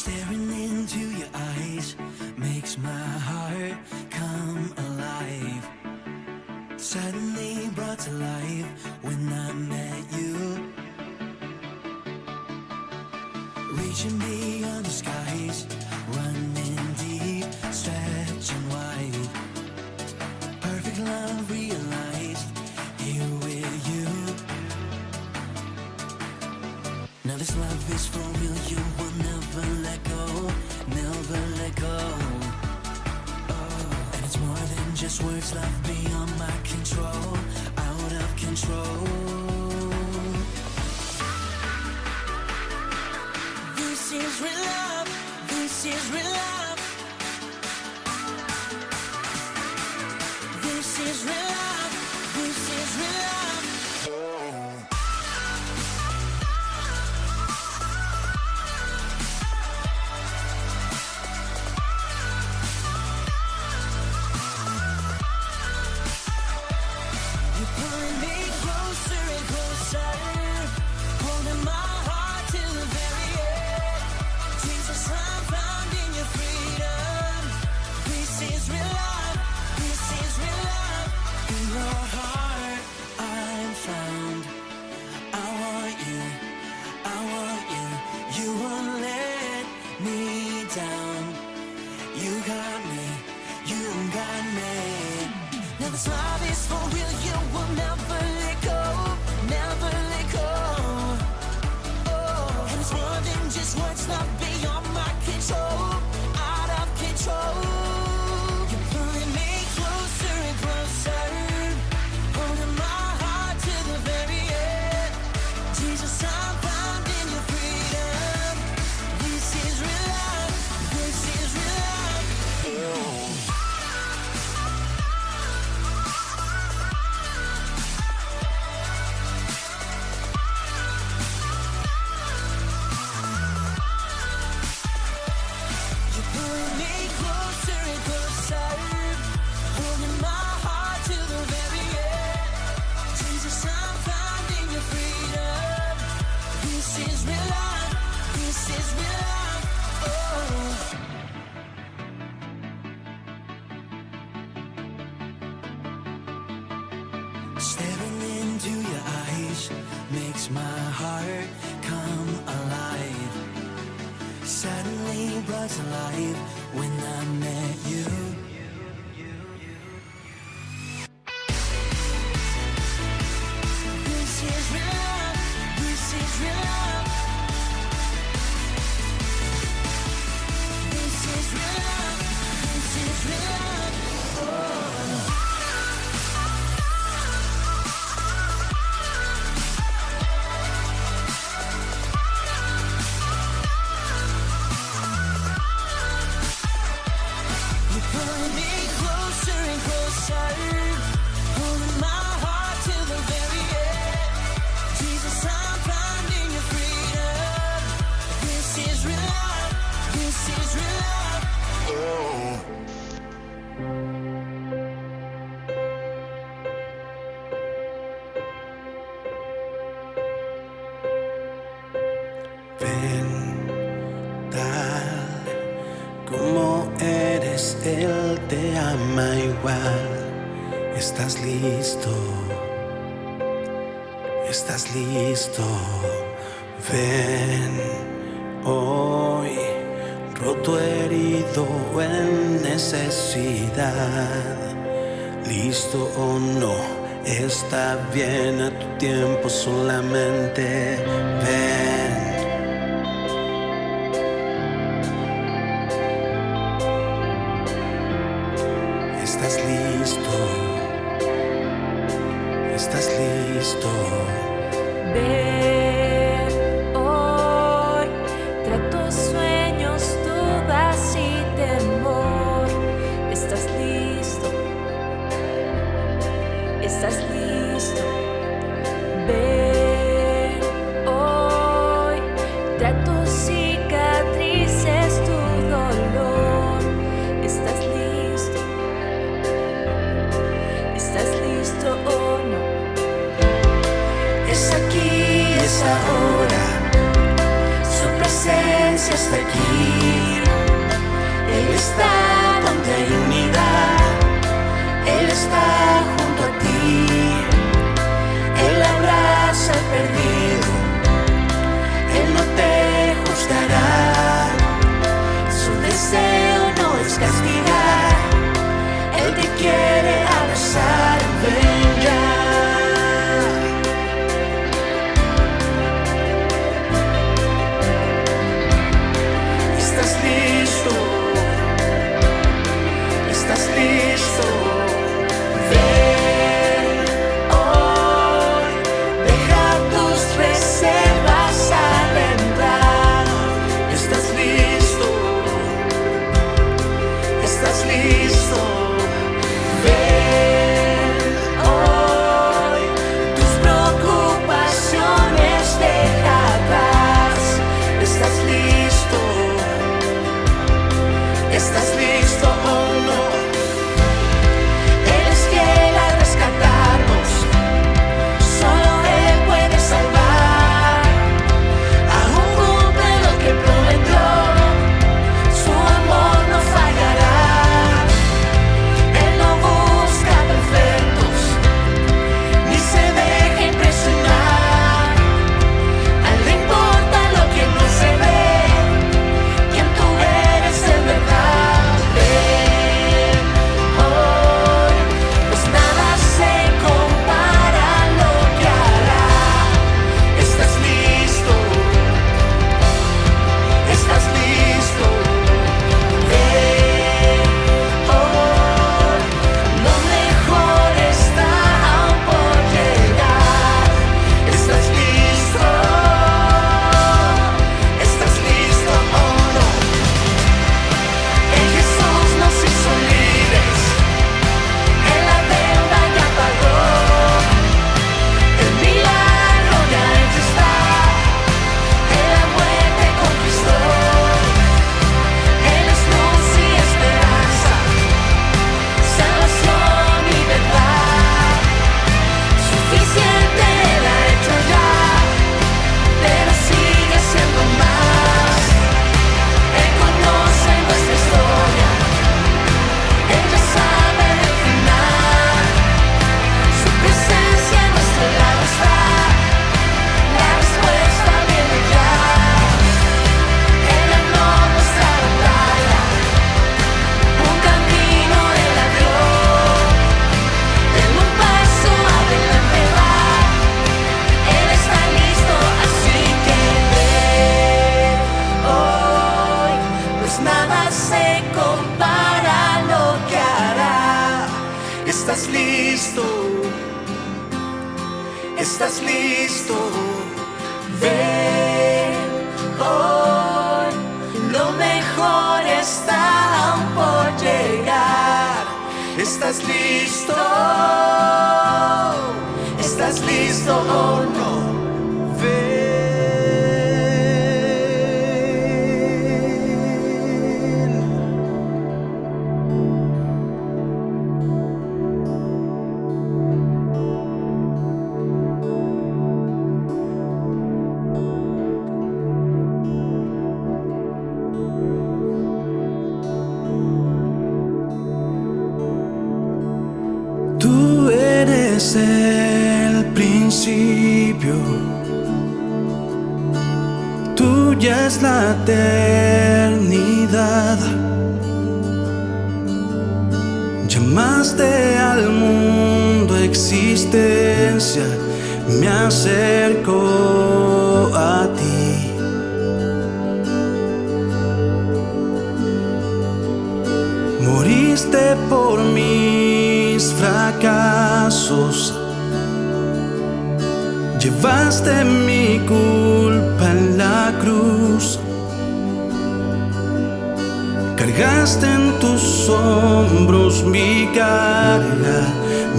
Staring into your eyes makes my heart come alive. Suddenly brought to life when I met you. Reaching beyond the skies, running deep, stretching wide. Perfect love realized, here with you. Now this love is for real, you will never let go, never let go. Oh, and it's more than just words, love beyond my control, out of control. This is real love, this is real love. This is real love, this is real love. You're pulling me closer and closer, holding my heart till the very end. Jesus, I'm found in your freedom. This is real love, this is real love. In your heart, I'm found. I want you, I want you. You won't let me down. You got me, you got me. Now this love is for real, you will never let go, never let go. Oh, and it's more than just words, love beyond my control, out of control. You're pulling me closer and closer, holding my heart to the very end. Jesus, I'm found in your freedom. This is real love, this is real love. You're pulling me closer and closer, holding my heart to the very end. Jesus, I'm found in your freedom. This is real love, this is real love. Oh. Staring into your eyes makes my heart come alive. Suddenly brought to life when I met you. This is real love, this is real love. This is real love, this is real love. Oh. You're pulling me closer and closer, holding my heart to the very end. Jesus, I'm found in your freedom. This is real love, this is real love. Ven, tal como eres, Él te ama igual. Estás listo, estás listo. Ven hoy, roto, herido, en necesidad. Listo o no, está bien a tu tiempo, solamente ven. Estás listo, estás listo. Ven hoy, trae tus sueños, dudas y temor. Estás listo, estás listo. Ven hoy, trae tus cicatrices, tu dolor. Estás listo. ¿Estás listo? ¿Estás listo? Ven hoy, lo mejor está aún por llegar. ¿Estás listo? ¿Estás listo o no? Tú eres el principio, tuya es la eternidad. Llamaste al mundo existencia, me acerco a ti. Moriste por mis fracasos, llevaste mi culpa en la cruz, cargaste en tus hombros mi carga,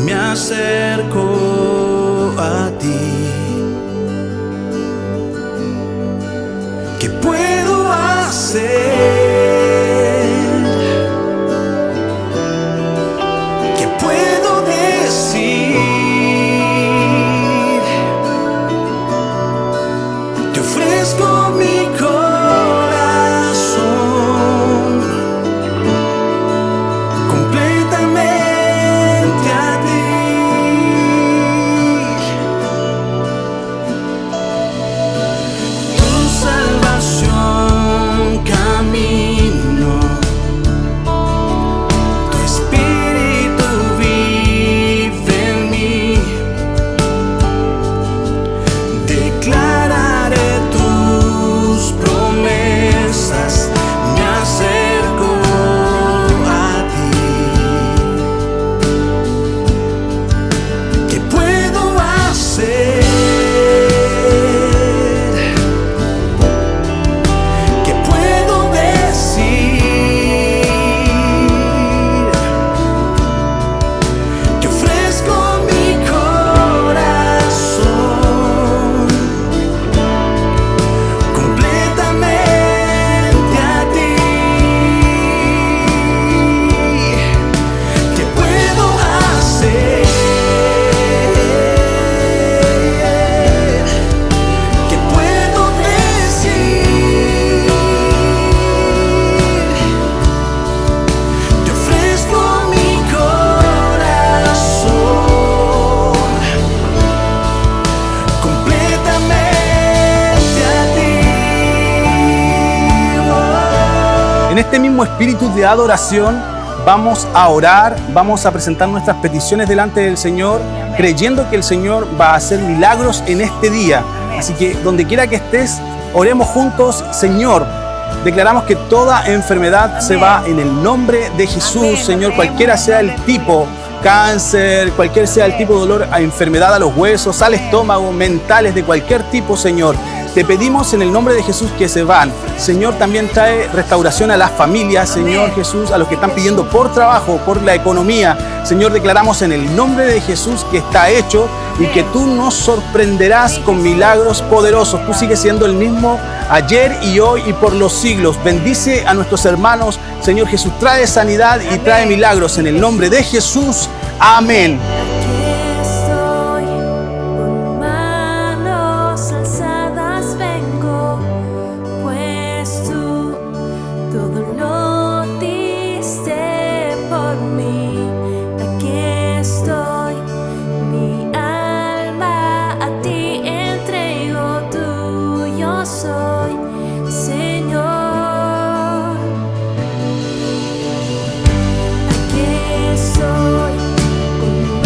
me acerco a ti. ¿Qué puedo hacer? En este mismo espíritu de adoración vamos a orar, vamos a presentar nuestras peticiones delante del Señor, creyendo que el Señor va a hacer milagros en este día. Así que donde quiera que estés, oremos juntos. Señor, declaramos que toda enfermedad se va en el nombre de Jesús. Señor, cualquiera sea el tipo, cáncer, cualquier sea el tipo de dolor, a enfermedad a los huesos, al estómago, mentales de cualquier tipo, Señor, te pedimos en el nombre de Jesús que se van. Señor, también trae restauración a las familias, Señor Jesús, a los que están pidiendo por trabajo, por la economía. Señor, declaramos en el nombre de Jesús que está hecho y que tú nos sorprenderás con milagros poderosos. Tú sigues siendo el mismo ayer y hoy y por los siglos. Bendice a nuestros hermanos, Señor Jesús, trae sanidad y trae milagros en el nombre de Jesús. Amén. Soy con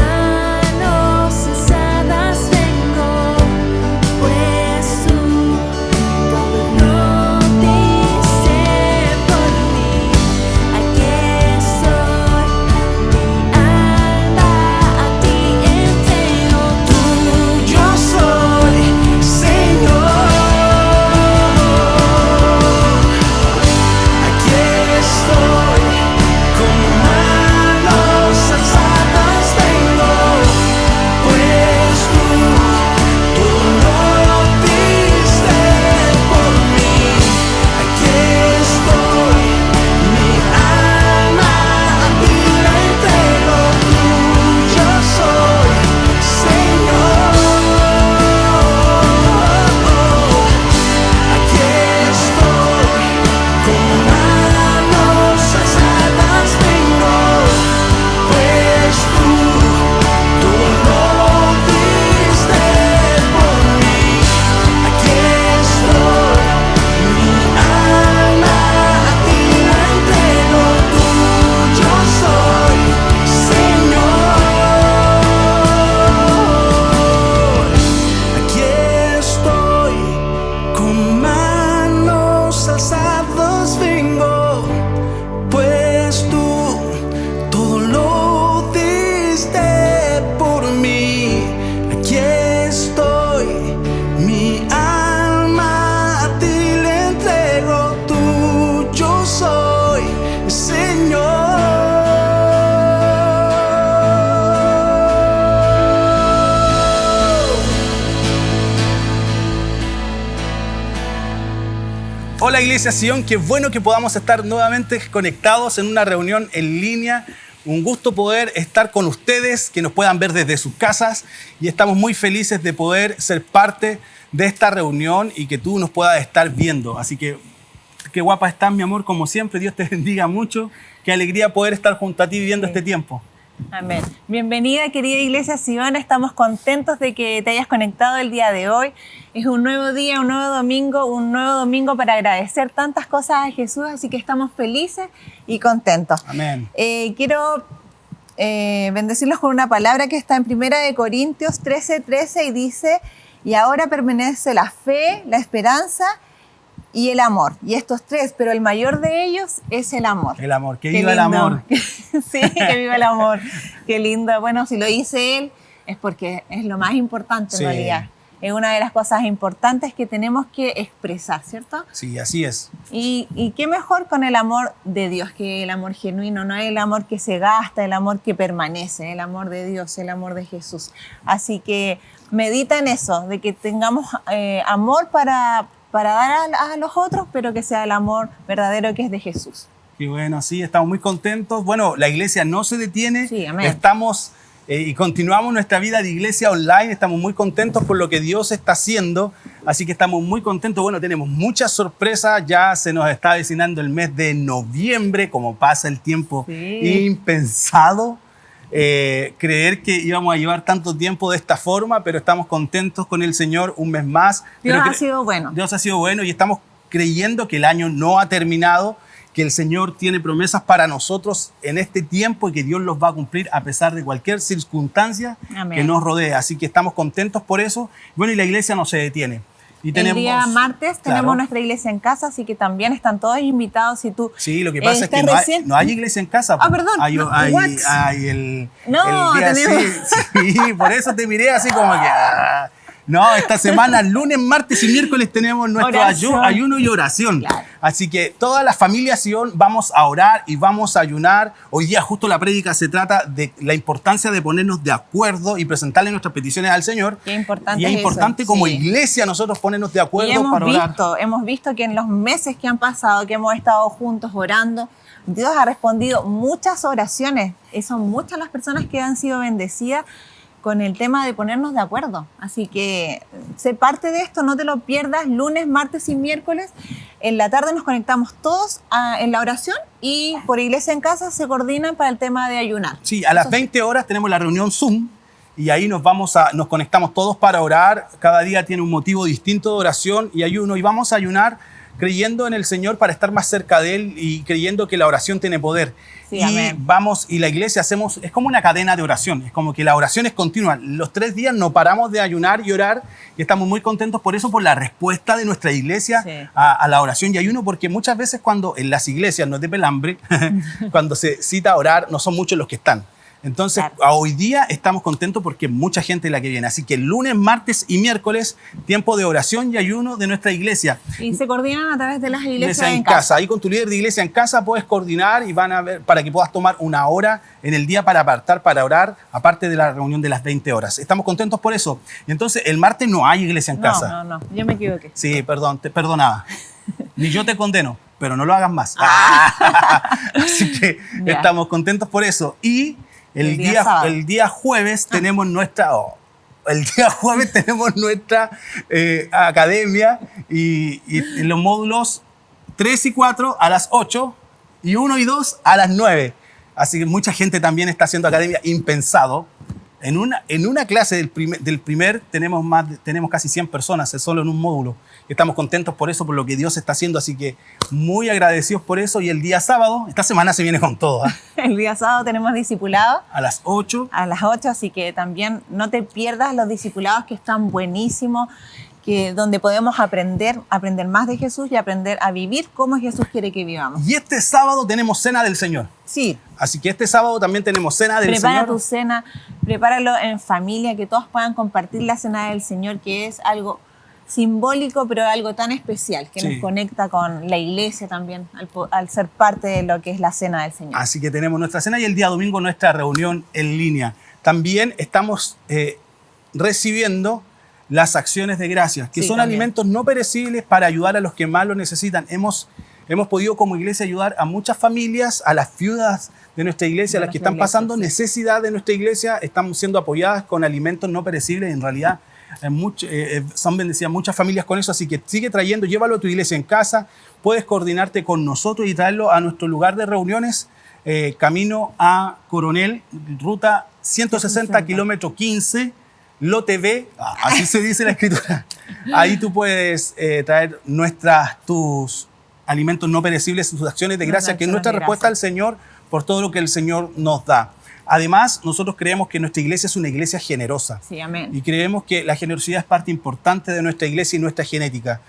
Hola Iglesia Sion, qué bueno que podamos estar nuevamente conectados en una reunión en línea. Un gusto poder estar con ustedes, que nos puedan ver desde sus casas y estamos muy felices de poder ser parte de esta reunión y que tú nos puedas estar viendo. Así que qué guapa estás, mi amor, como siempre. Dios te bendiga mucho. Qué alegría poder estar junto a ti viviendo este tiempo. Amén. Bienvenida, querida Iglesia Sion. Estamos contentos de que te hayas conectado el día de hoy. Es un nuevo día, un nuevo domingo para agradecer tantas cosas a Jesús, así que estamos felices y contentos. Amén. Quiero bendecirlos con una palabra que está en 1 Corintios 13:13 y dice: y ahora permanece la fe, la esperanza y el amor. Y estos tres, pero el mayor de ellos es el amor. El amor, que Qué viva el lindo. amor. Sí, que viva el amor. Qué lindo. Bueno, si lo dice él, es porque es lo más importante en Sí. realidad. Es una de las cosas importantes que tenemos que expresar, ¿cierto? Sí, así es. Y qué mejor con el amor de Dios, que el amor genuino, no el amor que se gasta, el amor que permanece, el amor de Dios, el amor de Jesús. Así que medita en eso, de que tengamos amor para dar a los otros, pero que sea el amor verdadero que es de Jesús. Qué bueno, sí, estamos muy contentos. Bueno, la iglesia no se detiene. Sí, amén. Estamos y continuamos nuestra vida de iglesia online. Estamos muy contentos por lo que Dios está haciendo. Así que estamos muy contentos. Bueno, tenemos muchas sorpresas. Ya se nos está avecinando el mes de noviembre, como pasa el tiempo Sí. impensado. Creer que íbamos a llevar tanto tiempo de esta forma, pero estamos contentos con el Señor un mes más. Dios Pero ha sido bueno. Dios ha sido bueno y estamos creyendo que el año no ha terminado, que el Señor tiene promesas para nosotros en este tiempo y que Dios los va a cumplir a pesar de cualquier circunstancia Amén. que nos rodea. Así que estamos contentos por eso. Bueno, y la iglesia no se detiene. Y El día martes tenemos Claro. nuestra iglesia en casa, así que también están todos invitados. Si tú Sí, lo que pasa es que estás recién- no hay iglesia en casa. Ah, perdón. Hay, No, hay- what? hay el No, día tenemos- sí, por eso te miré así como que... No, esta semana, lunes, martes y miércoles tenemos nuestro Oración. ayuno y oración. Claro. Así que toda la familia Sion vamos a orar y vamos a ayunar. Hoy día justo la prédica se trata de la importancia de ponernos de acuerdo y presentarle nuestras peticiones al Señor. Qué importante y es es eso, importante como sí. iglesia nosotros ponernos de acuerdo Y para orar. hemos visto que en los meses que han pasado, que hemos estado juntos orando, Dios ha respondido muchas oraciones. Y son muchas las personas que han sido bendecidas con el tema de ponernos de acuerdo. Así que sé parte de esto, no te lo pierdas. Lunes, martes y miércoles en la tarde nos conectamos todos en la oración y por Iglesia en Casa se coordinan para el tema de ayunar. Sí, a las 20 horas tenemos la reunión Zoom y ahí nos conectamos todos para orar. Cada día tiene un motivo distinto de oración y ayuno y vamos a ayunar creyendo en el Señor para estar más cerca de Él y creyendo que la oración tiene poder. Sí, y amén. y la iglesia es como una cadena de oración, es como que la oración es continua. Los 3 días no paramos de ayunar y orar y estamos muy contentos por eso, por la respuesta de nuestra iglesia Sí. a la oración y ayuno, porque muchas veces cuando en las iglesias, no es de pelambre, cuando se cita a orar, no son muchos los que están. Entonces, Claro. hoy día estamos contentos porque mucha gente es la que viene. Así que lunes, martes y miércoles, tiempo de oración y ayuno de nuestra iglesia. Y se coordinan a través de las iglesias Iglesia en casa. Ahí con tu líder de iglesia en casa puedes coordinar y van a ver para que puedas tomar una hora en el día para apartar, para orar, aparte de la reunión de las 20 horas. Estamos contentos por eso. Entonces, el martes no hay iglesia en casa. No, yo me equivoqué. Sí, perdón, te perdonaba. Ni yo te condeno, pero no lo hagas más. Así que Ya. estamos contentos por eso. Y El día sábado. el día jueves tenemos nuestra... el día jueves tenemos nuestra academia y en los módulos 3 y 4 a las 8 y 1 y 2 a las 9. Así que mucha gente también está haciendo academia impensado. En una clase del primer tenemos casi 100 personas, solo en un módulo. Estamos contentos por eso, por lo que Dios está haciendo, así que muy agradecidos por eso. Y el día sábado, esta semana se viene con todo, ¿ah? El día sábado tenemos discipulado A las 8. a las 8, así que también no te pierdas los discipulados que están buenísimos, donde podemos aprender más de Jesús y aprender a vivir como Jesús quiere que vivamos. Y este sábado tenemos Cena del Señor. Sí, Así que este sábado también tenemos Cena del prepara Señor. tu cena, prepáralo en familia, que todos puedan compartir la cena del Señor, que es algo simbólico, pero algo tan especial, que Sí. nos conecta con la iglesia también, al ser parte de lo que es la cena del Señor. Así que tenemos nuestra cena y el día domingo nuestra reunión en línea. También estamos recibiendo las acciones de gracias, que Sí, son también. alimentos no perecibles para ayudar a los que más lo necesitan. Hemos podido como iglesia ayudar a muchas familias, a las viudas de nuestra iglesia, a las que están pasando necesidad de nuestra iglesia, estamos siendo apoyadas con alimentos no perecibles. En realidad son bendecidas muchas familias con eso, así que sigue trayendo, llévalo a tu iglesia en casa, puedes coordinarte con nosotros y traerlo a nuestro lugar de reuniones, camino a Coronel, ruta 160, kilómetro 15, lote B, así se dice la escritura. Ahí tú puedes traer tus alimentos no perecibles, tus acciones de gracia, que es nuestra respuesta al Señor por todo lo que el Señor nos da. Además, nosotros creemos que nuestra iglesia es una iglesia generosa. Sí, amén. Y creemos que la generosidad es parte importante de nuestra iglesia y nuestra genética.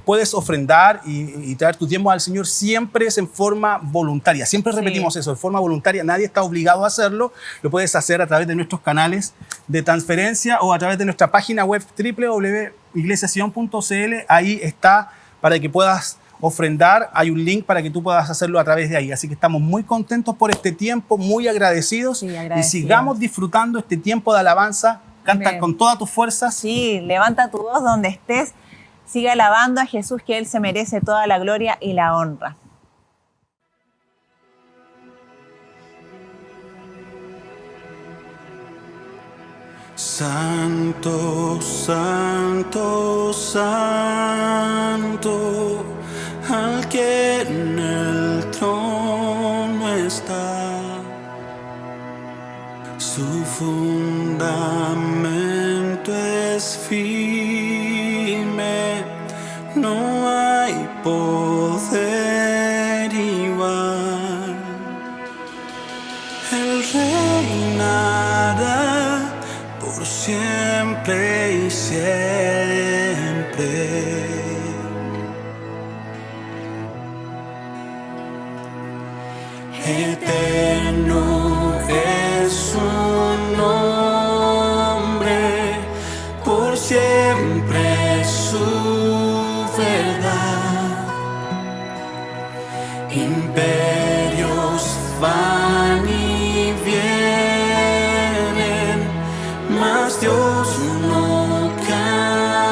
Puedes ofrendar y traer tus diezmos al Señor, siempre es en forma voluntaria. Siempre repetimos eso, en forma voluntaria. Nadie está obligado a hacerlo. Lo puedes hacer a través de nuestros canales de transferencia o a través de nuestra página web www.iglesiasion.cl. Ahí está para que puedas ofrendar, hay un link para que tú puedas hacerlo a través de ahí. Así que estamos muy contentos por este tiempo, muy agradecidos, Sí, y agradecidos. sigamos disfrutando este tiempo de alabanza. Canta Amén. con todas tus fuerzas. Sí, levanta tu voz donde estés, sigue alabando a Jesús, que Él se merece toda la gloria y la honra. Santo, santo, santo, al que en el trono está. Su fundamento es firme, no hay poder igual. Él reinará por siempre y siempre. Eterno es su nombre, por siempre su verdad. Imperios van y vienen, mas Dios no cambia.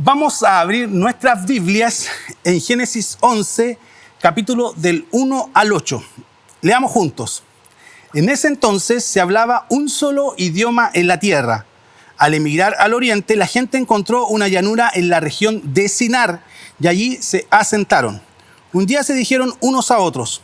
Vamos a abrir nuestras Biblias en Génesis 11, capítulo del 1 al 8. Leamos juntos. En ese entonces se hablaba un solo idioma en la tierra. Al emigrar al oriente, la gente encontró una llanura en la región de Sinar y allí se asentaron. Un día se dijeron unos a otros: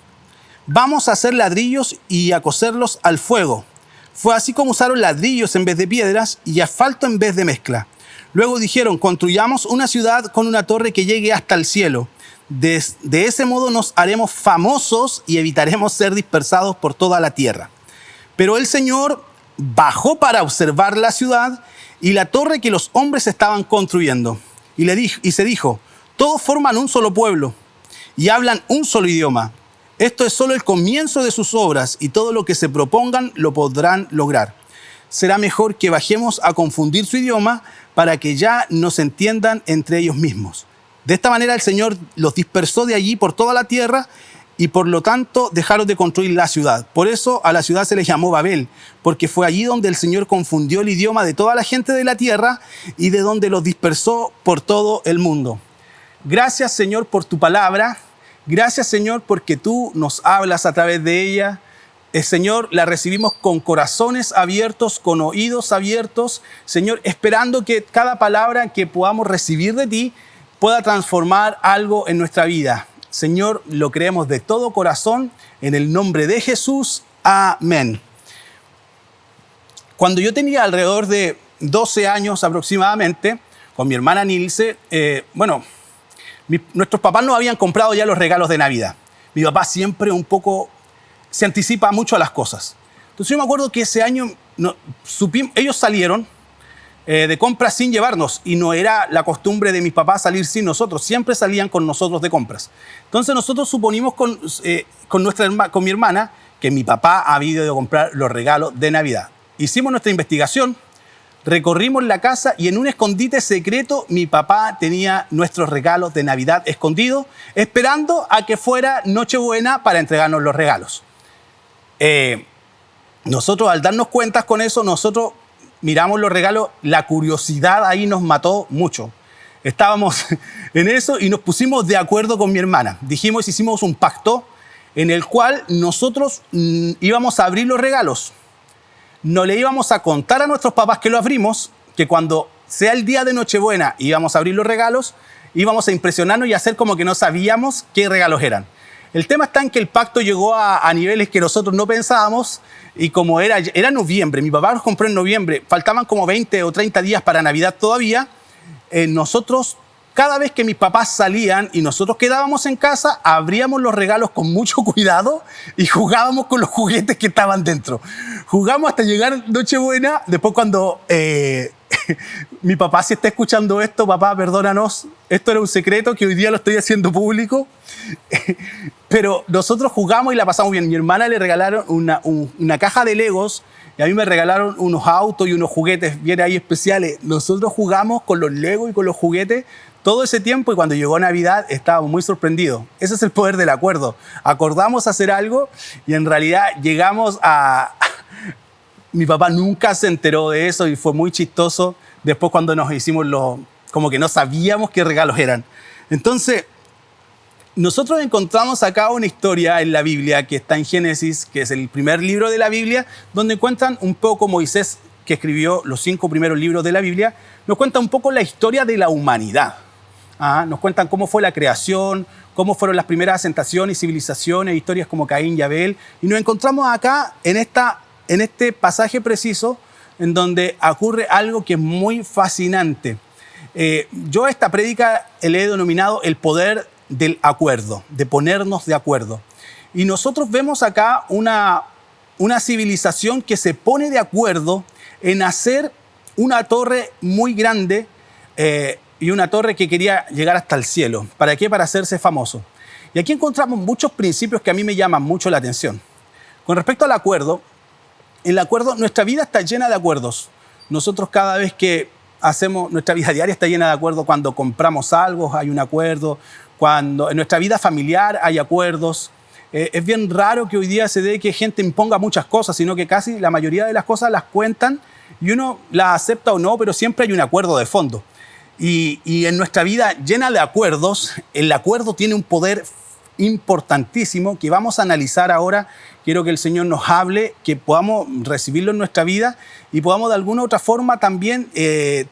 vamos a hacer ladrillos y a cocerlos al fuego. Fue así como usaron ladrillos en vez de piedras y asfalto en vez de mezcla. Luego dijeron: construyamos una ciudad con una torre que llegue hasta el cielo. De ese modo nos haremos famosos y evitaremos ser dispersados por toda la tierra. Pero el Señor bajó para observar la ciudad y la torre que los hombres estaban construyendo. Y se dijo: todos forman un solo pueblo y hablan un solo idioma. Esto es solo el comienzo de sus obras y todo lo que se propongan lo podrán lograr. Será mejor que bajemos a confundir su idioma para que ya no se entiendan entre ellos mismos. De esta manera el Señor los dispersó de allí por toda la tierra y por lo tanto dejaron de construir la ciudad. Por eso a la ciudad se le llamó Babel, porque fue allí donde el Señor confundió el idioma de toda la gente de la tierra y de donde los dispersó por todo el mundo. Gracias, Señor, por tu palabra. Gracias, Señor, porque tú nos hablas a través de ella. Señor, la recibimos con corazones abiertos, con oídos abiertos, Señor, esperando que cada palabra que podamos recibir de ti pueda transformar algo en nuestra vida. Señor, lo creemos de todo corazón, en el nombre de Jesús. Amén. Cuando yo tenía alrededor de 12 años aproximadamente, con mi hermana Nilce, nuestros papás nos habían comprado ya los regalos de Navidad. Mi papá siempre se anticipa mucho a las cosas. Entonces yo me acuerdo que ese año ellos salieron de compras sin llevarnos y no era la costumbre de mis papás salir sin nosotros, siempre salían con nosotros de compras. Entonces nosotros suponimos con mi hermana que mi papá había ido a comprar los regalos de Navidad. Hicimos nuestra investigación, recorrimos la casa y en un escondite secreto mi papá tenía nuestros regalos de Navidad escondidos, esperando a que fuera Nochebuena para entregarnos los regalos. Nosotros al darnos cuentas con eso, nosotros miramos los regalos, la curiosidad ahí nos mató mucho. Estábamos en eso y nos pusimos de acuerdo con mi hermana. Hicimos un pacto en el cual nosotros íbamos a abrir los regalos. No le íbamos a contar a nuestros papás que lo abrimos, que cuando sea el día de Nochebuena íbamos a abrir los regalos, íbamos a impresionarnos y hacer como que no sabíamos qué regalos eran. El tema está en que el pacto llegó a niveles que nosotros no pensábamos y como era noviembre, mi papá los compró en noviembre, faltaban como 20 o 30 días para Navidad todavía, nosotros, cada vez que mis papás salían y nosotros quedábamos en casa, abríamos los regalos con mucho cuidado y jugábamos con los juguetes que estaban dentro. Jugamos hasta llegar Nochebuena, después cuando mi papá, si está escuchando esto, papá, perdónanos, esto era un secreto que hoy día lo estoy haciendo público. Pero nosotros jugamos y la pasamos bien. Mi hermana le regalaron una caja de Legos y a mí me regalaron unos autos y unos juguetes bien ahí especiales. Nosotros jugamos con los Legos y con los juguetes todo ese tiempo y cuando llegó Navidad estábamos muy sorprendidos. Ese es el poder del acuerdo. Acordamos hacer algo y en realidad llegamos a... Mi papá nunca se enteró de eso y fue muy chistoso después cuando nos hicimos como que no sabíamos qué regalos eran. Entonces, nosotros encontramos acá una historia en la Biblia que está en Génesis, que es el primer libro de la Biblia, donde cuentan un poco Moisés, que escribió los 5 primeros libros de la Biblia, nos cuenta un poco la historia de la humanidad. Nos cuentan cómo fue la creación, cómo fueron las primeras asentaciones y civilizaciones, historias como Caín y Abel. Y nos encontramos acá en este pasaje preciso en donde ocurre algo que es muy fascinante. Yo a esta prédica le he denominado el poder del acuerdo, de ponernos de acuerdo. Y nosotros vemos acá una civilización que se pone de acuerdo en hacer una torre muy grande y una torre que quería llegar hasta el cielo. ¿Para qué? Para hacerse famoso. Y aquí encontramos muchos principios que a mí me llaman mucho la atención. Con respecto al acuerdo, nuestra vida está llena de acuerdos. Nosotros cada vez que nuestra vida diaria está llena de acuerdos. Cuando compramos algo hay un acuerdo, cuando en nuestra vida familiar hay acuerdos. Es bien raro que hoy día se dé que gente imponga muchas cosas, sino que casi la mayoría de las cosas las cuentan y uno las acepta o no, pero siempre hay un acuerdo de fondo. Y en nuestra vida llena de acuerdos, el acuerdo tiene un poder importantísimo que vamos a analizar ahora. Quiero que el Señor nos hable, que podamos recibirlo en nuestra vida y podamos de alguna u otra forma también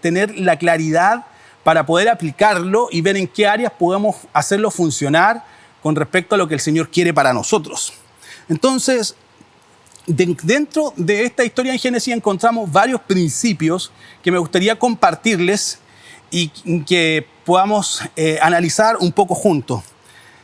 tener la claridad para poder aplicarlo y ver en qué áreas podemos hacerlo funcionar con respecto a lo que el Señor quiere para nosotros. Entonces, dentro de esta historia en Génesis encontramos varios principios que me gustaría compartirles y que podamos analizar un poco juntos.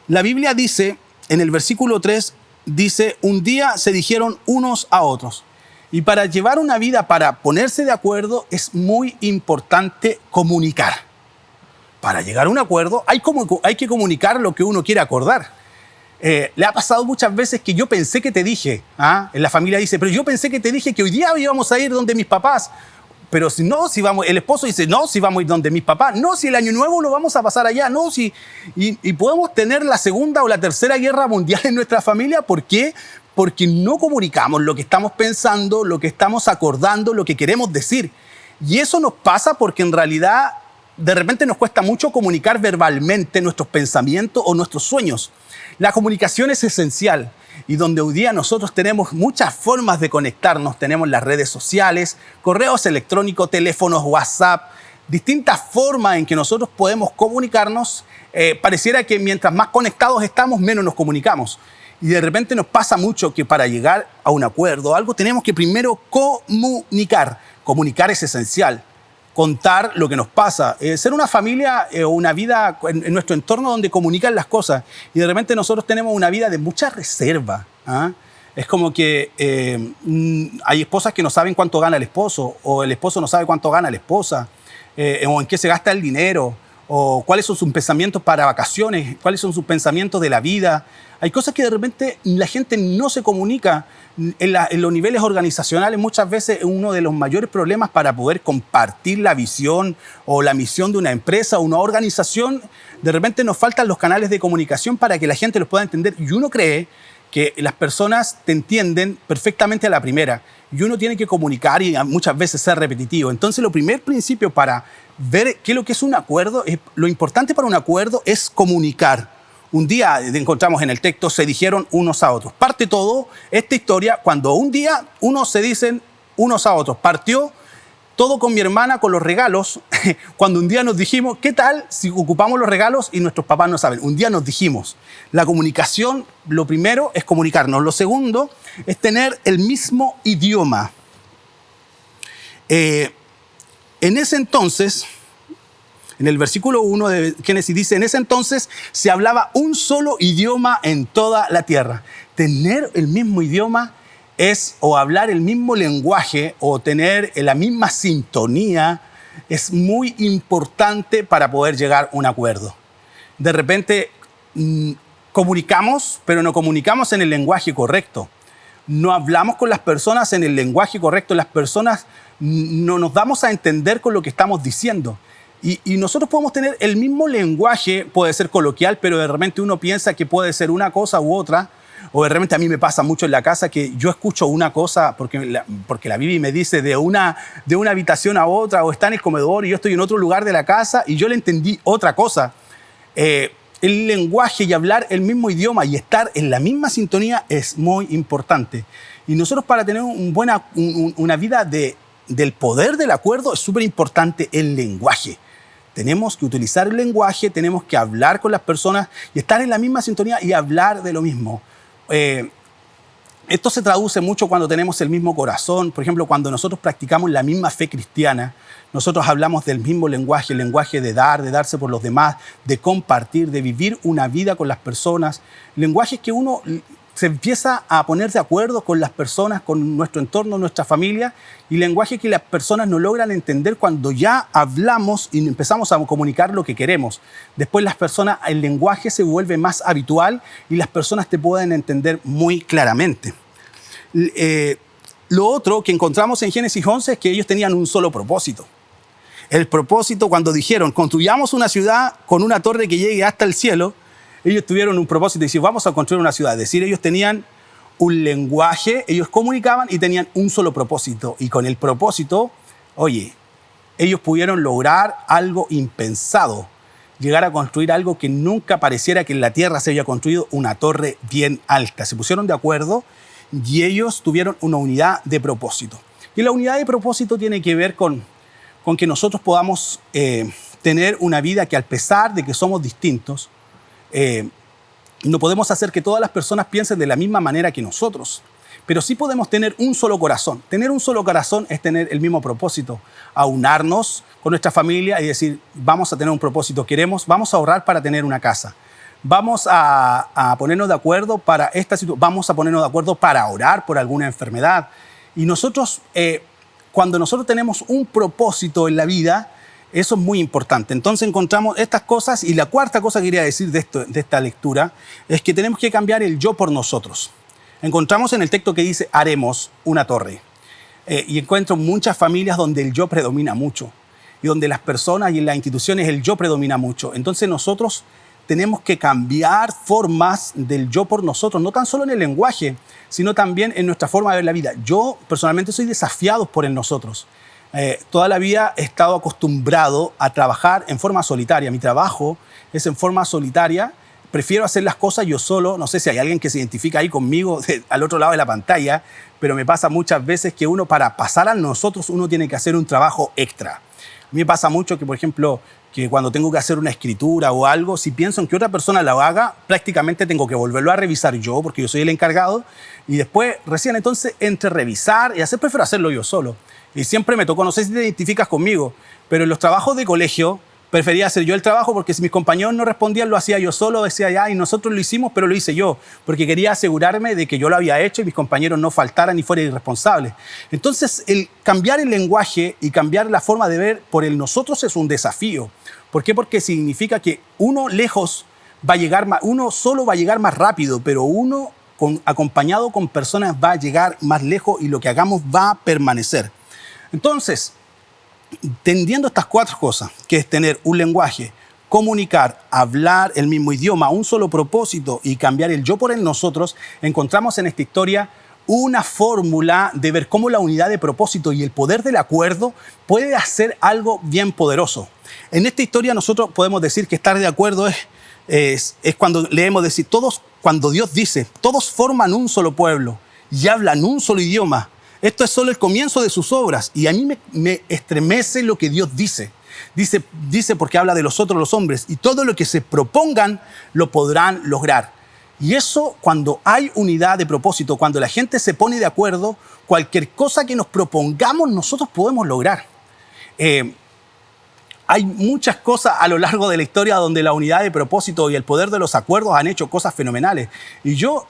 La Biblia dice, en el versículo 3, dice, un día se dijeron unos a otros. Y para llevar una vida, para ponerse de acuerdo, es muy importante comunicar. Para llegar a un acuerdo hay que comunicar lo que uno quiere acordar. Le ha pasado muchas veces que yo pensé que te dije, en la familia dice, pero yo pensé que te dije que hoy día íbamos a ir donde mis papás. Pero si no, si vamos, el esposo dice, no, si vamos a ir donde mis papás, no, si el año nuevo lo vamos a pasar allá, no, si... Y podemos tener la segunda o la tercera guerra mundial en nuestra familia. ¿Por qué? Porque no comunicamos lo que estamos pensando, lo que estamos acordando, lo que queremos decir. Y eso nos pasa porque en realidad de repente nos cuesta mucho comunicar verbalmente nuestros pensamientos o nuestros sueños. La comunicación es esencial. Y donde hoy día nosotros tenemos muchas formas de conectarnos, tenemos las redes sociales, correos electrónicos, teléfonos, WhatsApp, distintas formas en que nosotros podemos comunicarnos. Pareciera que mientras más conectados estamos, menos nos comunicamos. Y de repente nos pasa mucho que para llegar a un acuerdo, algo tenemos que primero comunicar. Comunicar es esencial. Contar lo que nos pasa, ser una familia o una vida en nuestro entorno donde comunican las cosas. Y de repente nosotros tenemos una vida de mucha reserva. Es como que hay esposas que no saben cuánto gana el esposo, o el esposo no sabe cuánto gana la esposa, o en qué se gasta el dinero, o cuáles son sus pensamientos para vacaciones, cuáles son sus pensamientos de la vida. Hay cosas que de repente la gente no se comunica. En los niveles organizacionales muchas veces uno de los mayores problemas para poder compartir la visión o la misión de una empresa o una organización, de repente nos faltan los canales de comunicación para que la gente los pueda entender. Y uno cree que las personas te entienden perfectamente a la primera. Y uno tiene que comunicar y muchas veces ser repetitivo. Entonces, lo primer principio para ver qué es lo que es un acuerdo, lo importante para un acuerdo es comunicar. Un día, encontramos en el texto, se dijeron unos a otros. Parte todo esta historia cuando un día unos se dicen unos a otros. Partió todo con mi hermana, con los regalos, cuando un día nos dijimos, ¿qué tal si ocupamos los regalos y nuestros papás no saben? Un día nos dijimos. La comunicación, lo primero es comunicarnos. Lo segundo es tener el mismo idioma. En ese entonces... En el versículo 1 de Génesis dice, en ese entonces se hablaba un solo idioma en toda la tierra. Tener el mismo idioma es o hablar el mismo lenguaje o tener la misma sintonía es muy importante para poder llegar a un acuerdo. De repente comunicamos, pero no comunicamos en el lenguaje correcto. No hablamos con las personas en el lenguaje correcto. Las personas no nos damos a entender con lo que estamos diciendo. Y nosotros podemos tener el mismo lenguaje, puede ser coloquial, pero de repente uno piensa que puede ser una cosa u otra. O de repente a mí me pasa mucho en la casa que yo escucho una cosa porque la Bibi me dice de una habitación a otra, o está en el comedor y yo estoy en otro lugar de la casa y yo le entendí otra cosa. El lenguaje y hablar el mismo idioma y estar en la misma sintonía es muy importante. Y nosotros para tener una vida del poder del acuerdo es súper importante el lenguaje. Tenemos que utilizar el lenguaje, tenemos que hablar con las personas y estar en la misma sintonía y hablar de lo mismo. Esto se traduce mucho cuando tenemos el mismo corazón. Por ejemplo, cuando nosotros practicamos la misma fe cristiana, nosotros hablamos del mismo lenguaje, el lenguaje de dar, de darse por los demás, de compartir, de vivir una vida con las personas. Lenguajes que uno se empieza a poner de acuerdo con las personas, con nuestro entorno, nuestra familia, y lenguaje que las personas no logran entender cuando ya hablamos y empezamos a comunicar lo que queremos. Después el lenguaje se vuelve más habitual y las personas te pueden entender muy claramente. Lo otro que encontramos en Génesis 11 es que ellos tenían un solo propósito. El propósito, cuando dijeron, construyamos una ciudad con una torre que llegue hasta el cielo, ellos tuvieron un propósito y decir, vamos a construir una ciudad. Es decir, ellos tenían un lenguaje, ellos comunicaban y tenían un solo propósito. Y con el propósito, oye, ellos pudieron lograr algo impensado, llegar a construir algo que nunca pareciera que en la tierra se había construido, una torre bien alta. Se pusieron de acuerdo y ellos tuvieron una unidad de propósito. Y la unidad de propósito tiene que ver con que nosotros podamos tener una vida que, a pesar de que somos distintos, no podemos hacer que todas las personas piensen de la misma manera que nosotros, pero sí podemos tener un solo corazón. Tener un solo corazón es tener el mismo propósito, aunarnos con nuestra familia y decir, vamos a tener un propósito, vamos a ahorrar para tener una casa, vamos a ponernos de acuerdo para esta situación, vamos a ponernos de acuerdo para orar por alguna enfermedad. Y nosotros, cuando nosotros tenemos un propósito en la vida, eso es muy importante. Entonces encontramos estas cosas, y la cuarta cosa que quería decir de esta lectura es que tenemos que cambiar el yo por nosotros. Encontramos en el texto que dice, haremos una torre. Y encuentro muchas familias donde el yo predomina mucho, y donde las personas y en las instituciones el yo predomina mucho. Entonces nosotros tenemos que cambiar formas del yo por nosotros, no tan solo en el lenguaje, sino también en nuestra forma de ver la vida. Yo personalmente soy desafiado por el nosotros. Toda la vida he estado acostumbrado a trabajar en forma solitaria. Mi trabajo es en forma solitaria. Prefiero hacer las cosas yo solo. No sé si hay alguien que se identifica ahí conmigo al otro lado de la pantalla, pero me pasa muchas veces que uno, para pasar a nosotros, uno tiene que hacer un trabajo extra. A mí me pasa mucho que, por ejemplo, que cuando tengo que hacer una escritura o algo, si pienso en que otra persona lo haga, prácticamente tengo que volverlo a revisar yo, porque yo soy el encargado, y después, recién entonces, entre revisar y hacer, prefiero hacerlo yo solo. Y siempre me tocó, no sé si te identificas conmigo, pero en los trabajos de colegio prefería hacer yo el trabajo, porque si mis compañeros no respondían, lo hacía yo solo, decía ya, y nosotros lo hicimos, pero lo hice yo, porque quería asegurarme de que yo lo había hecho y mis compañeros no faltaran ni fueran irresponsables. Entonces, el cambiar el lenguaje y cambiar la forma de ver por el nosotros es un desafío. ¿Por qué? Porque significa que uno lejos va a llegar más, uno solo va a llegar más rápido, pero uno acompañado con personas va a llegar más lejos, y lo que hagamos va a permanecer. Entonces, entendiendo estas cuatro cosas, que es tener un lenguaje, comunicar, hablar el mismo idioma, un solo propósito y cambiar el yo por el nosotros, encontramos en esta historia una fórmula de ver cómo la unidad de propósito y el poder del acuerdo puede hacer algo bien poderoso. En esta historia nosotros podemos decir que estar de acuerdo es cuando leemos decir, cuando Dios dice, todos forman un solo pueblo y hablan un solo idioma. Esto es solo el comienzo de sus obras, y a mí me estremece lo que Dios dice. Dice porque habla de los otros, los hombres, y todo lo que se propongan lo podrán lograr. Y eso, cuando hay unidad de propósito, cuando la gente se pone de acuerdo, cualquier cosa que nos propongamos nosotros podemos lograr. Hay muchas cosas a lo largo de la historia donde la unidad de propósito y el poder de los acuerdos han hecho cosas fenomenales. Y yo